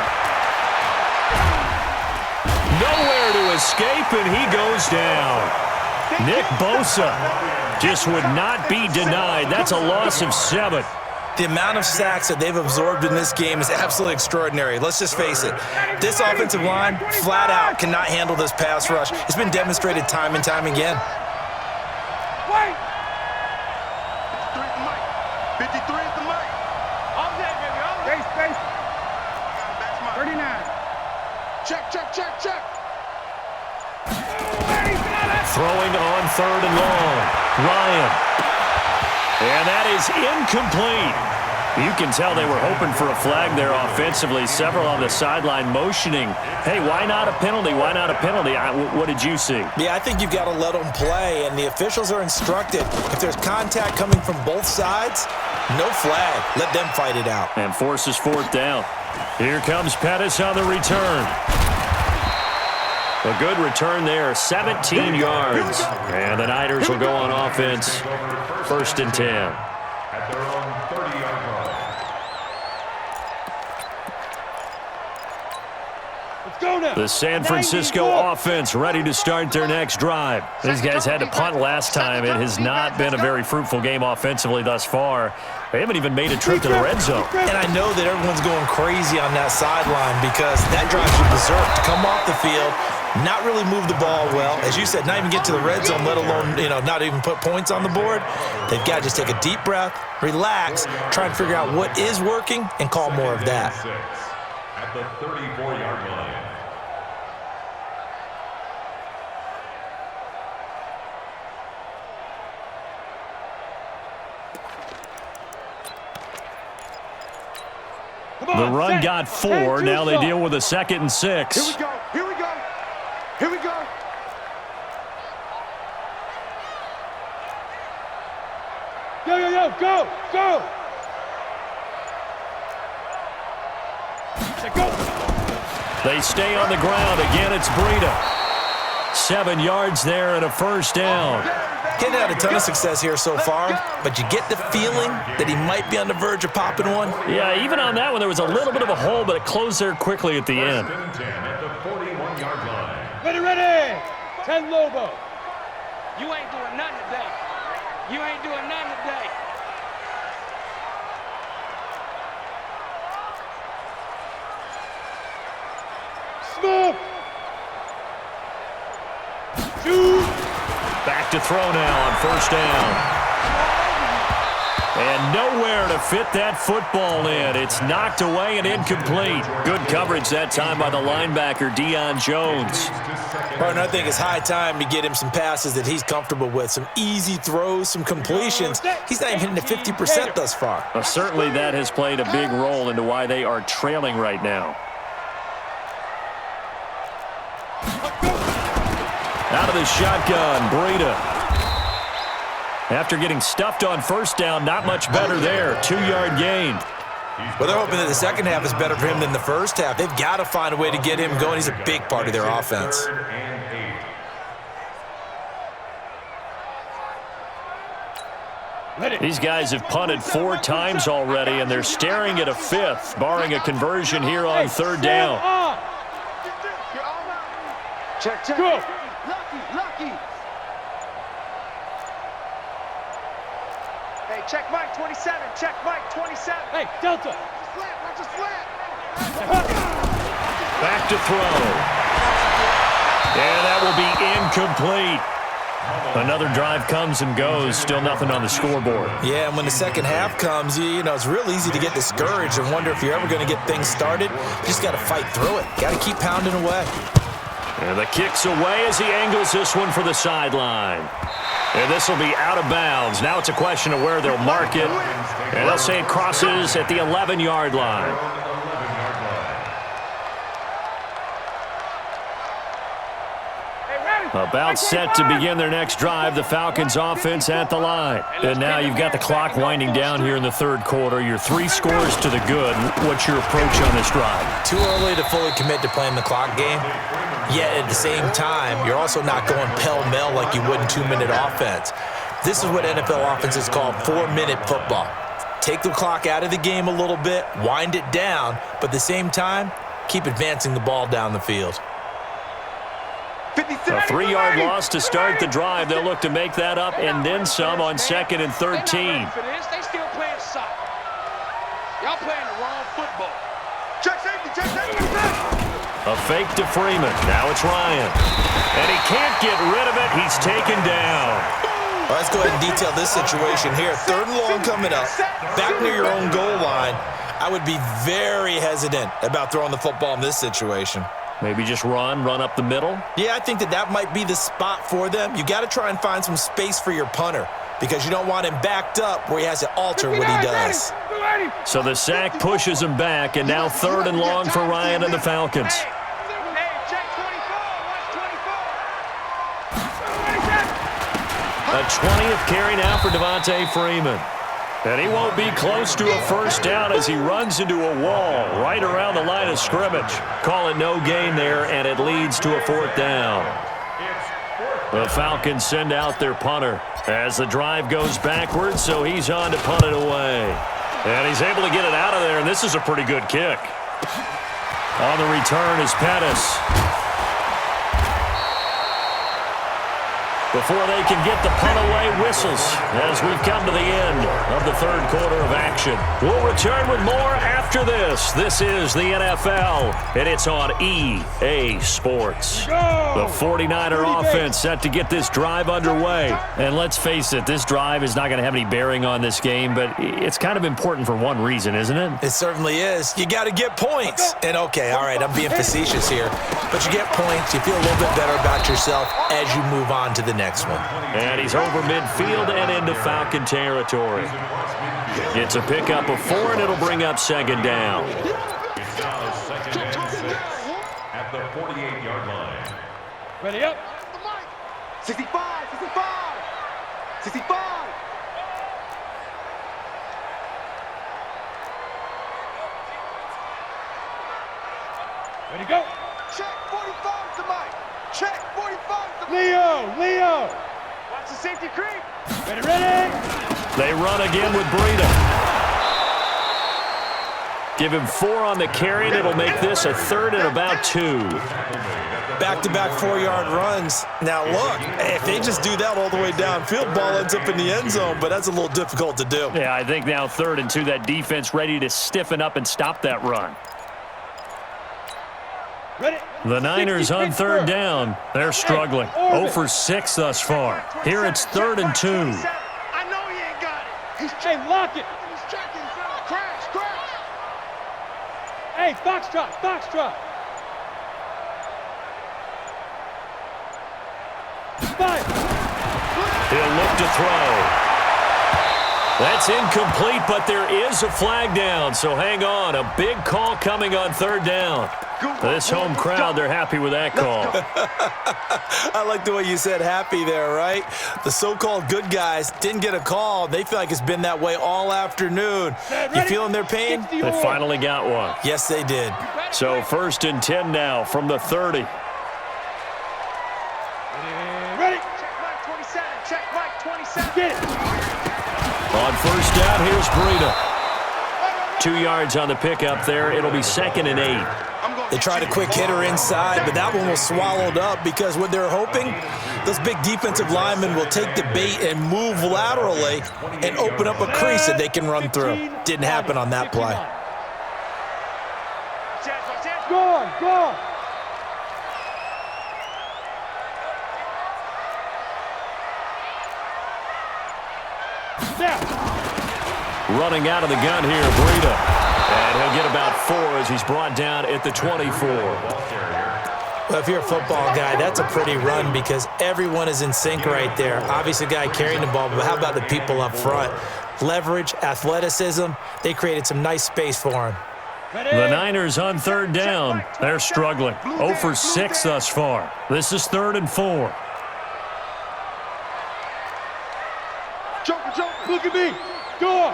Nowhere to escape, and he goes down. Nick Bosa just would not be denied. That's a loss of 7. The amount of sacks that they've absorbed in this game is absolutely extraordinary. Let's just face it. This offensive line, flat out, cannot handle this pass rush. It's been demonstrated time and time again. Wait. 53 is the Mike. All day, baby. All day. Space. That's mine. 39. Check. Throwing on 3rd and long. Ryan. And that is incomplete. You can tell they were hoping for a flag there offensively. Several on the sideline motioning, hey, why not a penalty? What did you see? Yeah, I think you've got to let them play, and the officials are instructed. If there's contact coming from both sides, no flag. Let them fight it out. And forces 4th down. Here comes Pettis on the return. A good return there, 17 yards. And the Niners will go on offense, 1st and 10. At their own 30-yard line. Let's go now. The San Francisco offense ready to start their next drive. These guys had to punt last time. It has not been a very fruitful game offensively thus far. They haven't even made a trip to the red zone. And I know that everyone's going crazy on that sideline because that drives you berserk to come off the field, not really move the ball well. As you said, not even get to the red zone, let alone, not even put points on the board. They've got to just take a deep breath, relax, try and figure out what is working, and call more of that. At the 34-yard line. The run got 4. Now they deal with a 2nd and 6. Here we go. Go. They stay on the ground. Again, it's Breida. 7 yards there and a first down. Getting had a ton of success here so far, but you get the feeling that he might be on the verge of popping one. Yeah, even on that one, there was a little bit of a hole, but it closed there quickly at the end. First and 10 at the 41-yard line. Ready. 10 Lobo. You ain't doing nothing today. You ain't doing nothing today. Smoke. Shoot. Back to throw now on first down. And nowhere to fit that football in. It's knocked away and incomplete. Good coverage that time by the linebacker, Deion Jones. Partner, I think it's high time to get him some passes that he's comfortable with. Some easy throws, some completions. He's not even hitting the 50% thus far. Well, certainly that has played a big role into why they are trailing right now. Out of the shotgun, Breida. After getting stuffed on first down, not much better there. 2-yard gain. Well, they're hoping that the second half is better for him than the first half. They've got to find a way to get him going. He's a big part of their offense. These guys have punted 4 times already, and they're staring at a 5th, barring a conversion here on third down. Check. Go. Lucky. Hey, check Mike 27. Check Mike 27. Hey, Delta. Watch a slant. Back to throw. And that will be incomplete. Another drive comes and goes. Still nothing on the scoreboard. Yeah, and when the second half comes, you know, it's real easy to get discouraged and wonder if you're ever going to get things started. You just got to fight through it. Got to keep pounding away. And the kick's away as he angles this one for the sideline. And this will be out of bounds. Now it's a question of where they'll mark it. And they'll say it crosses at the 11-yard line. About set to begin their next drive, the Falcons offense at the line. And now you've got the clock winding down here in the third quarter. You're 3 scores to the good. What's your approach on this drive? Too early to fully commit to playing the clock game. Yet at the same time, you're also not going pell-mell like you would in 2-minute offense. This is what NFL offenses call 4-minute football. Take the clock out of the game a little bit, wind it down, but at the same time, keep advancing the ball down the field. A 3-yard loss to start the drive. They'll look to make that up and then some on 2nd and 13. They still playing soccer. Y'all playing the wrong football. Check safety. A fake to Freeman. Now it's Ryan. And he can't get rid of it. He's taken down. Well, let's go ahead and detail this situation here. 3rd and long coming up. Back near your own goal line. I would be very hesitant about throwing the football in this situation. Maybe just run up the middle? Yeah, I think that might be the spot for them. You got to try and find some space for your punter because you don't want him backed up where he has to alter what he does. So the sack pushes him back, and now 3rd and long for Ryan and the Falcons. A 20th carry now for Devontae Freeman. And he won't be close to a first down as he runs into a wall right around the line of scrimmage. Call it no gain there, and it leads to a 4th down. The Falcons send out their punter as the drive goes backwards, so he's on to punt it away. And he's able to get it out of there, and this is a pretty good kick. On the return is Pettis. Before they can get the punt away, whistles as we've come to the end of the third quarter of action. We'll return with more after this. This is the NFL, and it's on EA Sports. The 49er offense set to get this drive underway. And let's face it, this drive is not going to have any bearing on this game, but it's kind of important for one reason, isn't it? It certainly is. You got to get points. And okay, all right, I'm being facetious here, but you get points, you feel a little bit better about yourself as you move on to the next one. And he's over midfield and into Falcon territory. It's a pickup of 4, and it'll bring up 2nd down. It's now 2nd and 6 at the 48-yard line. Ready up. 65. Ready go. Check 45 to Mike. Check, 45. Leo. Watch the safety creep. Ready. They run again with Breida. Give him 4 on the carry, and it'll make this a 3rd and about 2. Back-to-back 4-yard runs. Now, look, if they just do that all the way downfield, ball ends up in the end zone, but that's a little difficult to do. Yeah, I think now 3rd and 2, that defense ready to stiffen up and stop that run. Ready. The Niners on 3rd down. They're struggling. 0 for 6 thus far. Here it's 3rd and 2. I know he ain't got it. Hey, lock it. He's checking. Crash. Hey, Foxtrot. 5. He'll look to throw. That's incomplete, but there is a flag down, so hang on. A big call coming on 3rd down. This home crowd, they're happy with that call. I like the way you said happy there, right? The so-called good guys didn't get a call. They feel like it's been that way all afternoon. You feeling their pain? They finally got one. Yes, they did. So 1st and 10 now from the 30. Ready. Check Mike 27. Get it. On 1st down, here's Breida. 2 yards on the pickup there. It'll be 2nd and 8. They tried a quick hitter inside, but that one was swallowed up because what they're hoping, those big defensive linemen will take the bait and move laterally and open up a crease that they can run through. Didn't happen on that play. Go on. Now. Running out of the gun here, Breida. And he'll get about 4 as he's brought down at the 24. Well, if you're a football guy, that's a pretty run because everyone is in sync right there. Obviously, the guy carrying the ball, but how about the people up front? Leverage, athleticism, they created some nice space for him. The Niners on 3rd down. They're struggling. 0 for 6 thus far. This is 3rd and 4. Joker. Look at me. Go.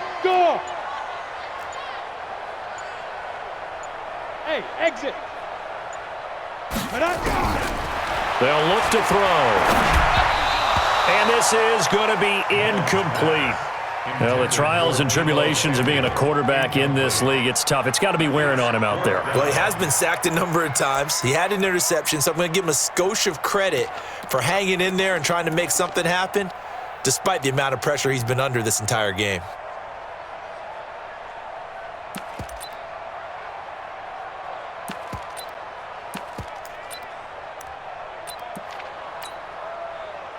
Hey, exit. They'll look to throw. And this is going to be incomplete. Well, the trials and tribulations of being a quarterback in this league, it's tough. It's got to be wearing on him out there. Well, he has been sacked a number of times. He had an interception, so I'm going to give him a skosh of credit for hanging in there and trying to make something happen, despite the amount of pressure he's been under this entire game.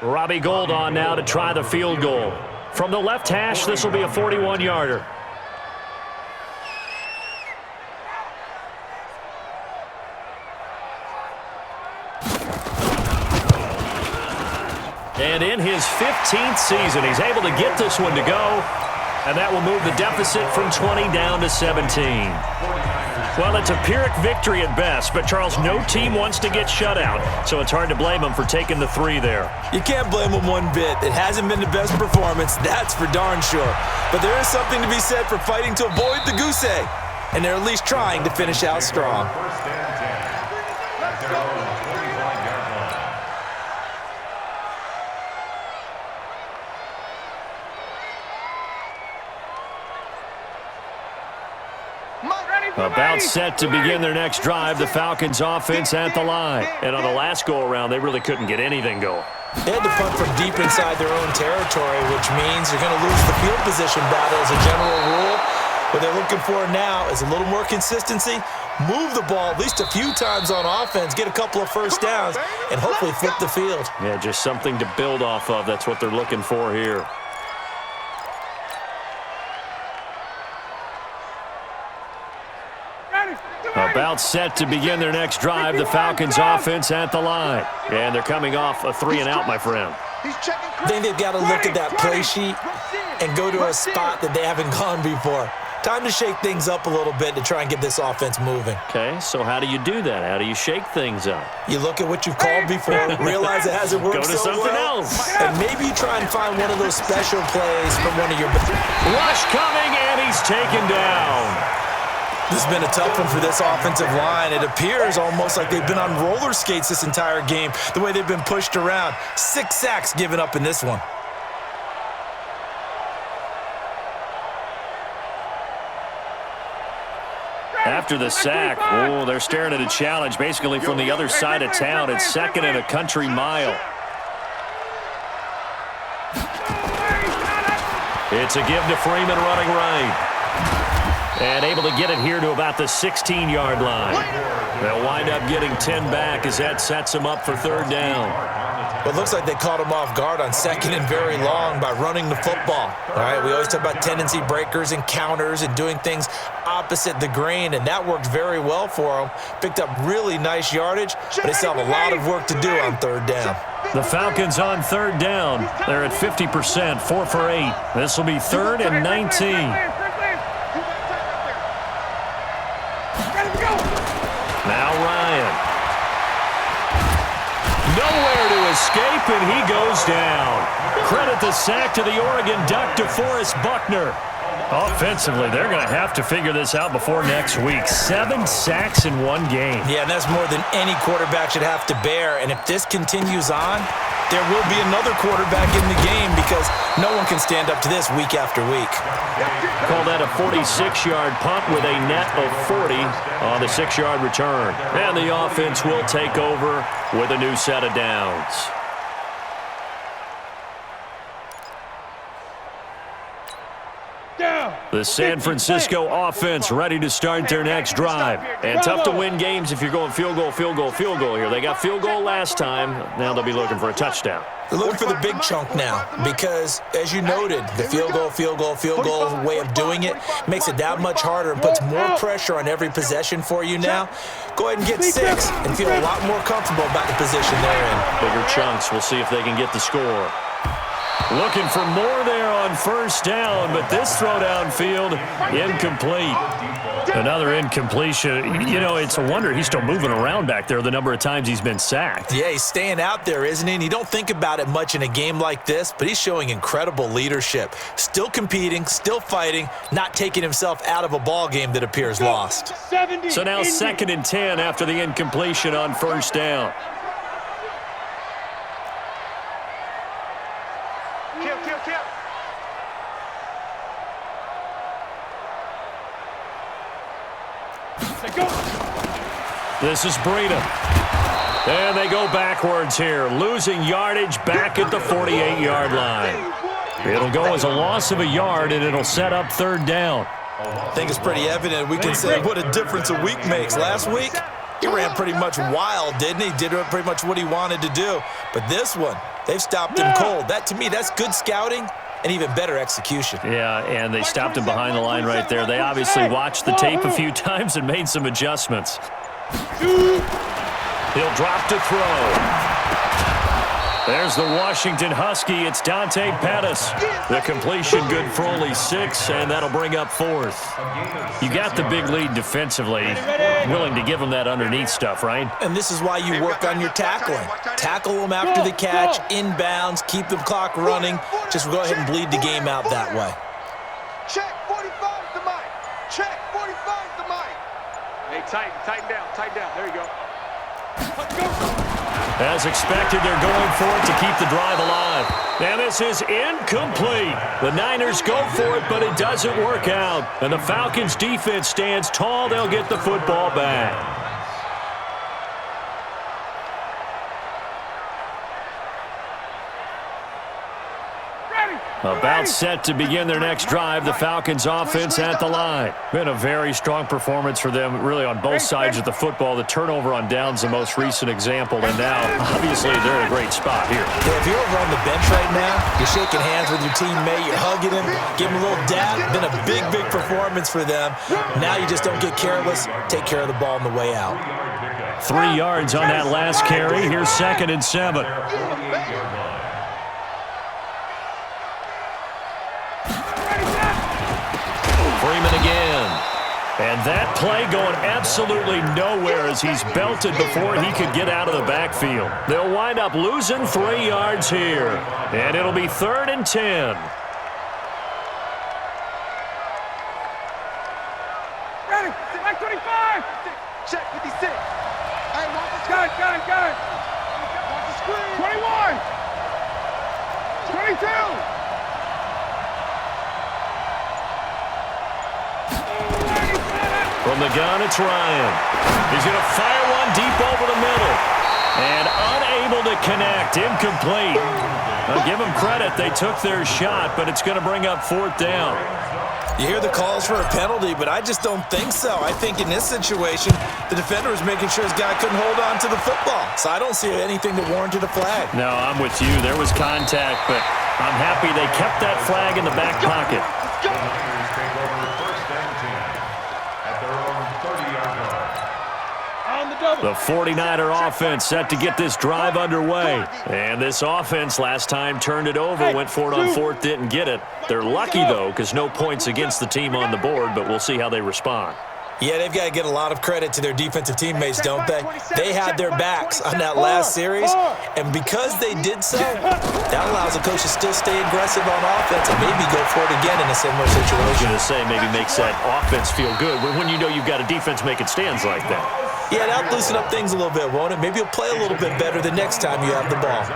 Robbie Gould on now to try the field goal. From the left hash, this will be a 41-yarder. And in his 15th season, he's able to get this one to go. And that will move the deficit from 20 down to 17. Well, it's a Pyrrhic victory at best, but, Charles, no team wants to get shut out, so it's hard to blame them for taking the 3 there. You can't blame them one bit. It hasn't been the best performance, that's for darn sure. But there is something to be said for fighting to avoid the goose egg, and they're at least trying to finish out strong. 1st and 10. At their own 25-yard line. About set to begin their next drive, the Falcons offense at the line. And on the last go-around, they really couldn't get anything going. They had to punt from deep inside their own territory, which means you're going to lose the field position battle as a general rule. What they're looking for now is a little more consistency, move the ball at least a few times on offense, get a couple of first downs, and hopefully flip the field. Yeah, just something to build off of. That's what they're looking for here. About set to begin their next drive, the Falcons offense at the line. And they're coming off a 3-and-out, my friend. I think they've got to look at that play sheet and go to a spot that they haven't gone before. Time to shake things up a little bit to try and get this offense moving. Okay, so how do you do that? How do you shake things up? You look at what you've called before, realize it hasn't worked Go to so something well, else. and maybe you try and find one of those special plays from one of your... Rush coming, and he's taken down. This has been a tough one for this offensive line. It appears almost like they've been on roller skates this entire game, the way they've been pushed around. 6 sacks given up in this one. After the sack, oh, they're staring at a challenge basically from the other side of town. It's 2nd and a country mile. It's a give to Freeman running right. And able to get it here to about the 16-yard line. They'll wind up getting 10 back as that sets them up for 3rd down. Well, it looks like they caught him off guard on 2nd and very long by running the football. All right, we always talk about tendency breakers and counters and doing things opposite the grain, and that worked very well for them. Picked up really nice yardage, but they still have a lot of work to do on 3rd down. The Falcons on 3rd down. They're at 50%, 4 for 8. This will be 3rd and 19. Now Ryan. Nowhere to escape, and he goes down. Credit the sack to the Oregon Duck, DeForest Buckner. Offensively, they're going to have to figure this out before next week. 7 sacks in one game. Yeah, and that's more than any quarterback should have to bear. And if this continues on, there will be another quarterback in the game because no one can stand up to this week after week. Call that a 46-yard punt with a net of 40 on the 6-yard return. And the offense will take over with a new set of downs. The San Francisco offense ready to start their next drive. And tough to win games if you're going field goal, field goal, field goal here. They got field goal last time. Now they'll be looking for a touchdown. They're looking for the big chunk now because, as you noted, the field goal way of doing it makes it that much harder and puts more pressure on every possession for you now. Go ahead and get 6 and feel a lot more comfortable about the position they're in. Bigger chunks. We'll see if they can get the score. Looking for more there on 1st down, but this throw downfield, incomplete. Another incompletion. You know, it's a wonder he's still moving around back there the number of times he's been sacked. Yeah, he's staying out there, isn't he? And you don't think about it much in a game like this, but he's showing incredible leadership. Still competing, still fighting, not taking himself out of a ball game that appears lost. So now 2nd and 10 after the incompletion on 1st down. This is Breida. And they go backwards here, losing yardage back at the 48-yard line. It'll go as a loss of a yard, and it'll set up 3rd down. I think it's pretty evident. We can say what a difference a week makes. Last week, he ran pretty much wild, didn't he? Did pretty much what he wanted to do. But this one, they've stopped him cold. That, to me, that's good scouting and even better execution. Yeah, and they stopped him behind the line right there. They obviously watched the tape a few times and made some adjustments. He'll drop to throw. There's the Washington Husky. It's Dante Pettis. The completion good for only 6, and that'll bring up 4th. You got the big lead defensively. Willing to give them that underneath stuff, right? And this is why you work on your tackling. Tackle them after the catch, inbounds, keep the clock running. Just go ahead and bleed the game out that way. Check 45 to Mike. Check 45 to Mike. Hey, tighten down. There you go. As expected, they're going for it to keep the drive alive. And this is incomplete. The Niners go for it, but it doesn't work out. And the Falcons' defense stands tall. They'll get the football back. About set to begin their next drive, the Falcons offense at the line. Been a very strong performance for them, really on both sides of the football. The turnover on downs, the most recent example, and now, obviously, they're in a great spot here. Yeah, if you're over on the bench right now, you're shaking hands with your teammate, you're hugging him, give him a little dab. Been a big, big performance for them. Now you just don't get careless. Take care of the ball on the way out. 3 yards on that last carry. Here's 2nd and 7. Freeman again. And that play going absolutely nowhere as he's belted before he could get out of the backfield. They'll wind up losing 3 yards here. And it'll be 3rd and 10. Ready. 56. Hey, watch the Got it. Watch the screen. 21. 22. From the gun, it's Ryan. He's going to fire one deep over the middle. And unable to connect. Incomplete. I'll give them credit. They took their shot, but it's going to bring up 4th down. You hear the calls for a penalty, but I just don't think so. I think in this situation, the defender was making sure his guy couldn't hold on to the football. So I don't see anything that warranted a flag. No, I'm with you. There was contact, but I'm happy they kept that flag in the back pocket. The Niners take over 1st and 10 at their own 30-yard line. On the double. The 49er offense set to get this drive underway. And this offense last time turned it over, went for it on 4th, didn't get it. They're lucky, though, because no points against the team on the board, but we'll see how they respond. Yeah, they've got to get a lot of credit to their defensive teammates, don't they? They had their backs on that last series, and because they did so, that allows the coach to still stay aggressive on offense and maybe go for it again in a similar I was situation. going to say maybe makes that offense feel good when you know you've got a defense making stands like that. Yeah, that'll loosen up things a little bit, won't it? Maybe you'll play a little bit better the next time you have the ball.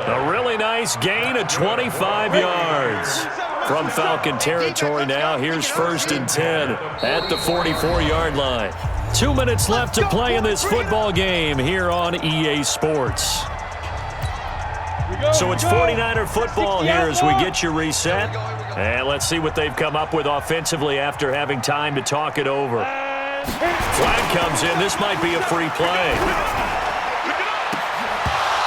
A really nice gain of 25 yards. From Falcon territory now, here's 1st and 10 at the 44-yard line. 2 minutes left to play in this football game here on EA Sports. So it's 49er football here as we get you reset. And let's see what they've come up with offensively after having time to talk it over. Flag comes in. This might be a free play.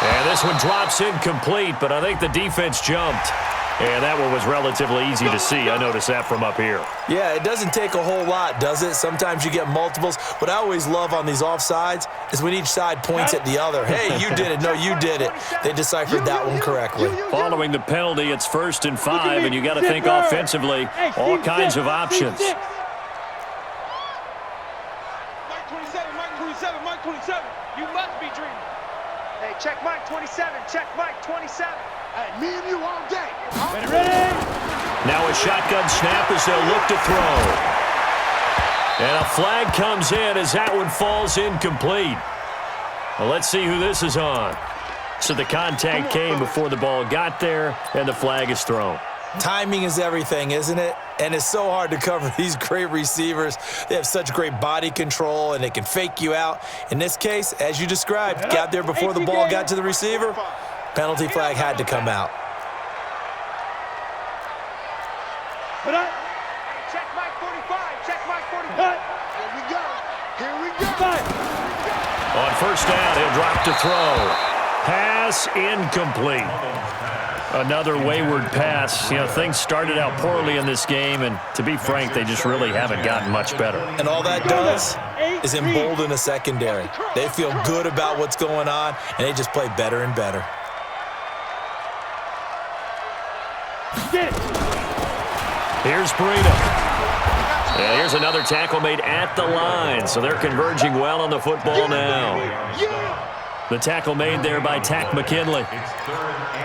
And this one drops incomplete, but I think the defense jumped. And that one was relatively easy to see. I noticed that from up here. Yeah, it doesn't take a whole lot, does it? Sometimes you get multiples. What I always love on these offsides is when each side points at the other. Hey, you did it. No, you did it. They deciphered that one correctly. Following the penalty, it's 1st and 5, and you got to think offensively, all kinds of options. Mike 27. You must be dreaming. Hey, check Mike 27. Check Mike 27. Hey, me and you all day. Ready? Now a shotgun snap as they'll look to throw. And a flag comes in as that one falls incomplete. Well, let's see who this is on. So the contact came before the ball got there, and the flag is thrown. Timing is everything, isn't it? And it's so hard to cover these great receivers. They have such great body control, and they can fake you out. In this case, as you described, got there before the ball got to the receiver. Penalty flag had to come out. Check Mike 45. Check Mike 45. Here we go. Here we go. On 1st down, he'll drop to throw. Pass incomplete. Another wayward pass. You know, things started out poorly in this game, and to be frank, they just really haven't gotten much better. And all that does is embolden a secondary. They feel good about what's going on, and they just play better and better. Here's Breida. And here's another tackle made at the line, so they're converging well on the football now. The tackle made there by Tack McKinley.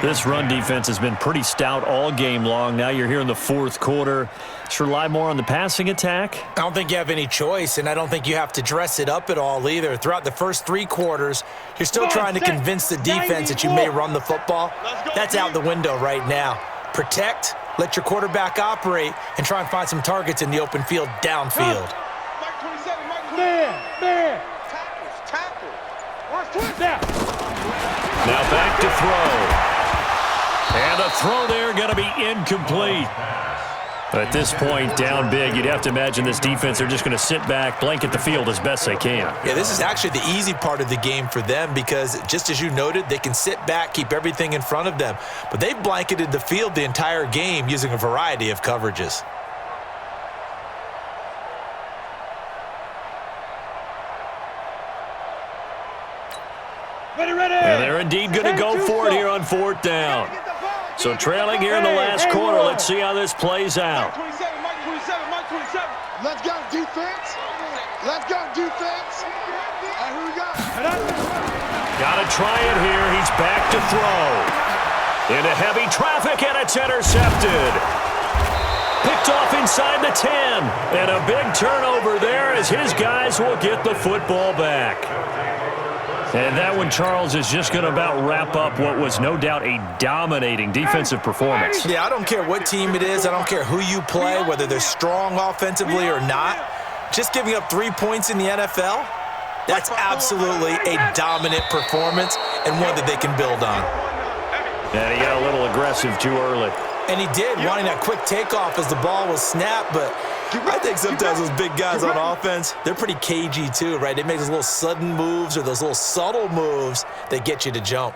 This run defense has been pretty stout all game long. Now you're here in the 4th quarter. Just rely more on the passing attack. I don't think you have any choice, and I don't think you have to dress it up at all either. Throughout the first 3 quarters, you're still trying to convince the defense that you may run the football. That's out the window right now. Protect, let your quarterback operate, and try and find some targets in the open field downfield. Mike 27. Mike 27. Man. Tackle. Where's Twist? Now back to throw. And the throw there going to be incomplete. At this point, down big, you'd have to imagine this defense, they're just going to sit back, blanket the field as best they can. Yeah, this is actually the easy part of the game for them because, just as you noted, they can sit back, keep everything in front of them. But they've blanketed the field the entire game using a variety of coverages. Ready. And they're indeed going to go for it here on 4th down. So trailing here in the last quarter, let's see how this plays out. Mike 27. Mike 27. Mike 27. Let's go, defense. Let's go, defense. And here we go. Got to try it here. He's back to throw. Into heavy traffic, and it's intercepted. Picked off inside the 10. And a big turnover there as his guys will get the football back. And that one, Charles, is just going to about wrap up what was no doubt a dominating defensive performance. Yeah, I don't care what team it is. I don't care who you play, whether they're strong offensively or not. Just giving up 3 points in the NFL, that's absolutely a dominant performance and one that they can build on. And he got a little aggressive too early. And he did, wanting that quick takeoff as the ball was snapped, but I think sometimes those big guys on offense, they're pretty cagey too, right? They make those little sudden moves or those little subtle moves that get you to jump.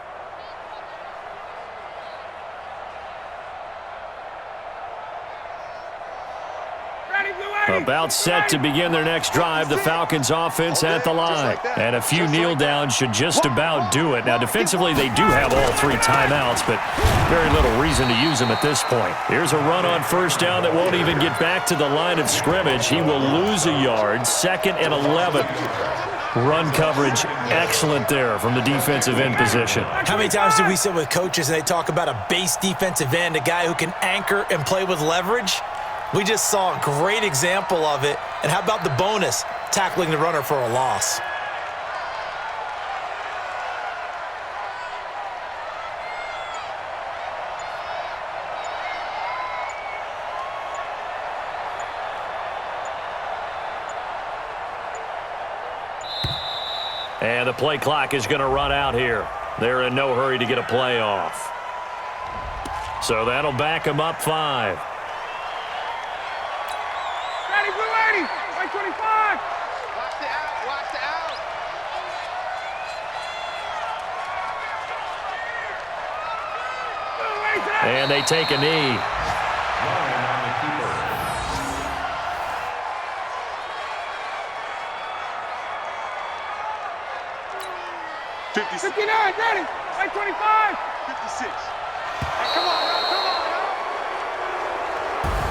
About set to begin their next drive, the Falcons offense at the line. And a few kneel downs should just about do it. Now, defensively, they do have all 3 timeouts, but very little reason to use them at this point. Here's a run on first down that won't even get back to the line of scrimmage. He will lose a yard, 2nd and 11. Run coverage, excellent there from the defensive end position. How many times do we sit with coaches and they talk about a base defensive end, a guy who can anchor and play with leverage? We just saw a great example of it. And how about the bonus, tackling the runner for a loss? And the play clock is going to run out here. They're in no hurry to get a play off. So that'll back them up 5. Ready, blue 80, 125. Watch the out, watch the out. And they take a knee. Line on the keeper. 59, ready, 125. 56. Hey, come on, come on.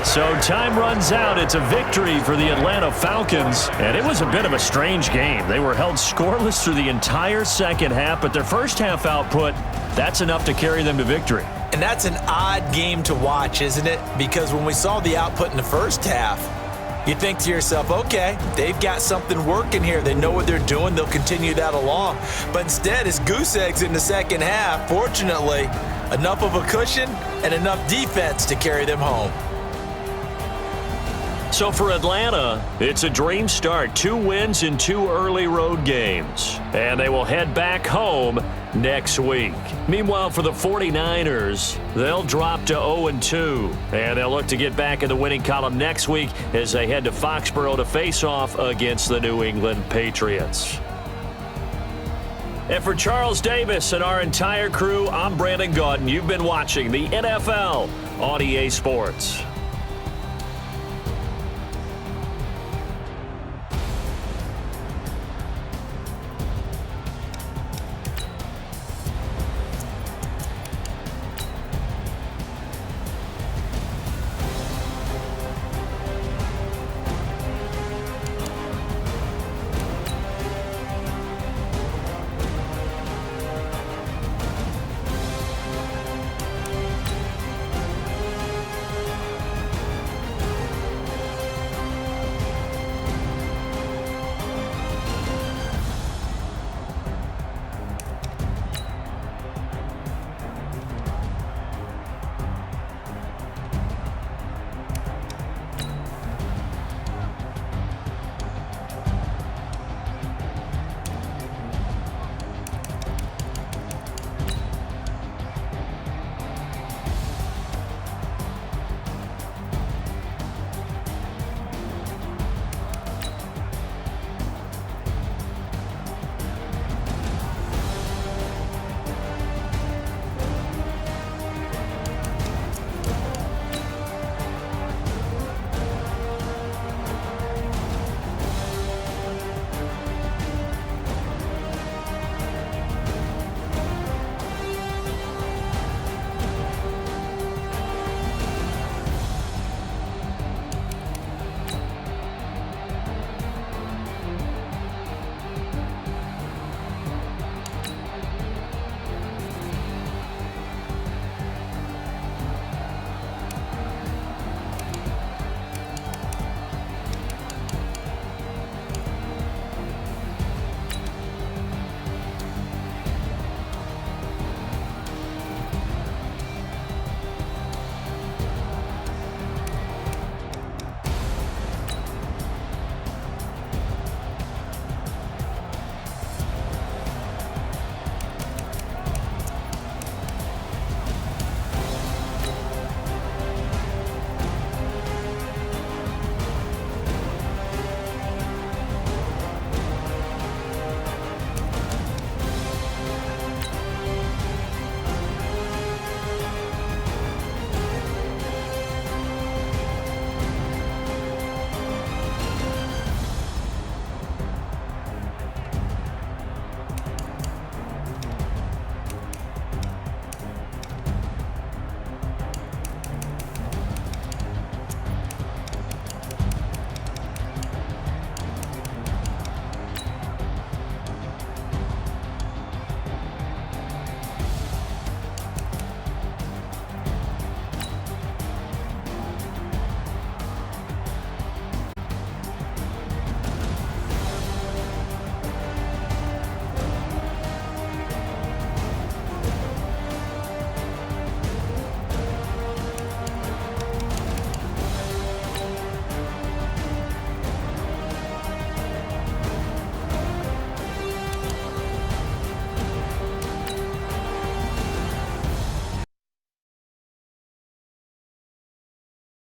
So time runs out. It's a victory for the Atlanta Falcons. And it was a bit of a strange game. They were held scoreless through the entire second half, but their first half output, that's enough to carry them to victory. And that's an odd game to watch, isn't it? Because when we saw the output in the first half, you think to yourself, okay, they've got something working here. They know what they're doing. They'll continue that along. But instead, it's goose eggs in the second half. Fortunately, enough of a cushion and enough defense to carry them home. So for Atlanta, it's a dream start. 2 wins in 2 early road games. And they will head back home next week. Meanwhile, for the 49ers, they'll drop to 0-2. And they'll look to get back in the winning column next week as they head to Foxborough to face off against the New England Patriots. And for Charles Davis and our entire crew, I'm Brandon Gaudin. You've been watching the NFL on EA Sports.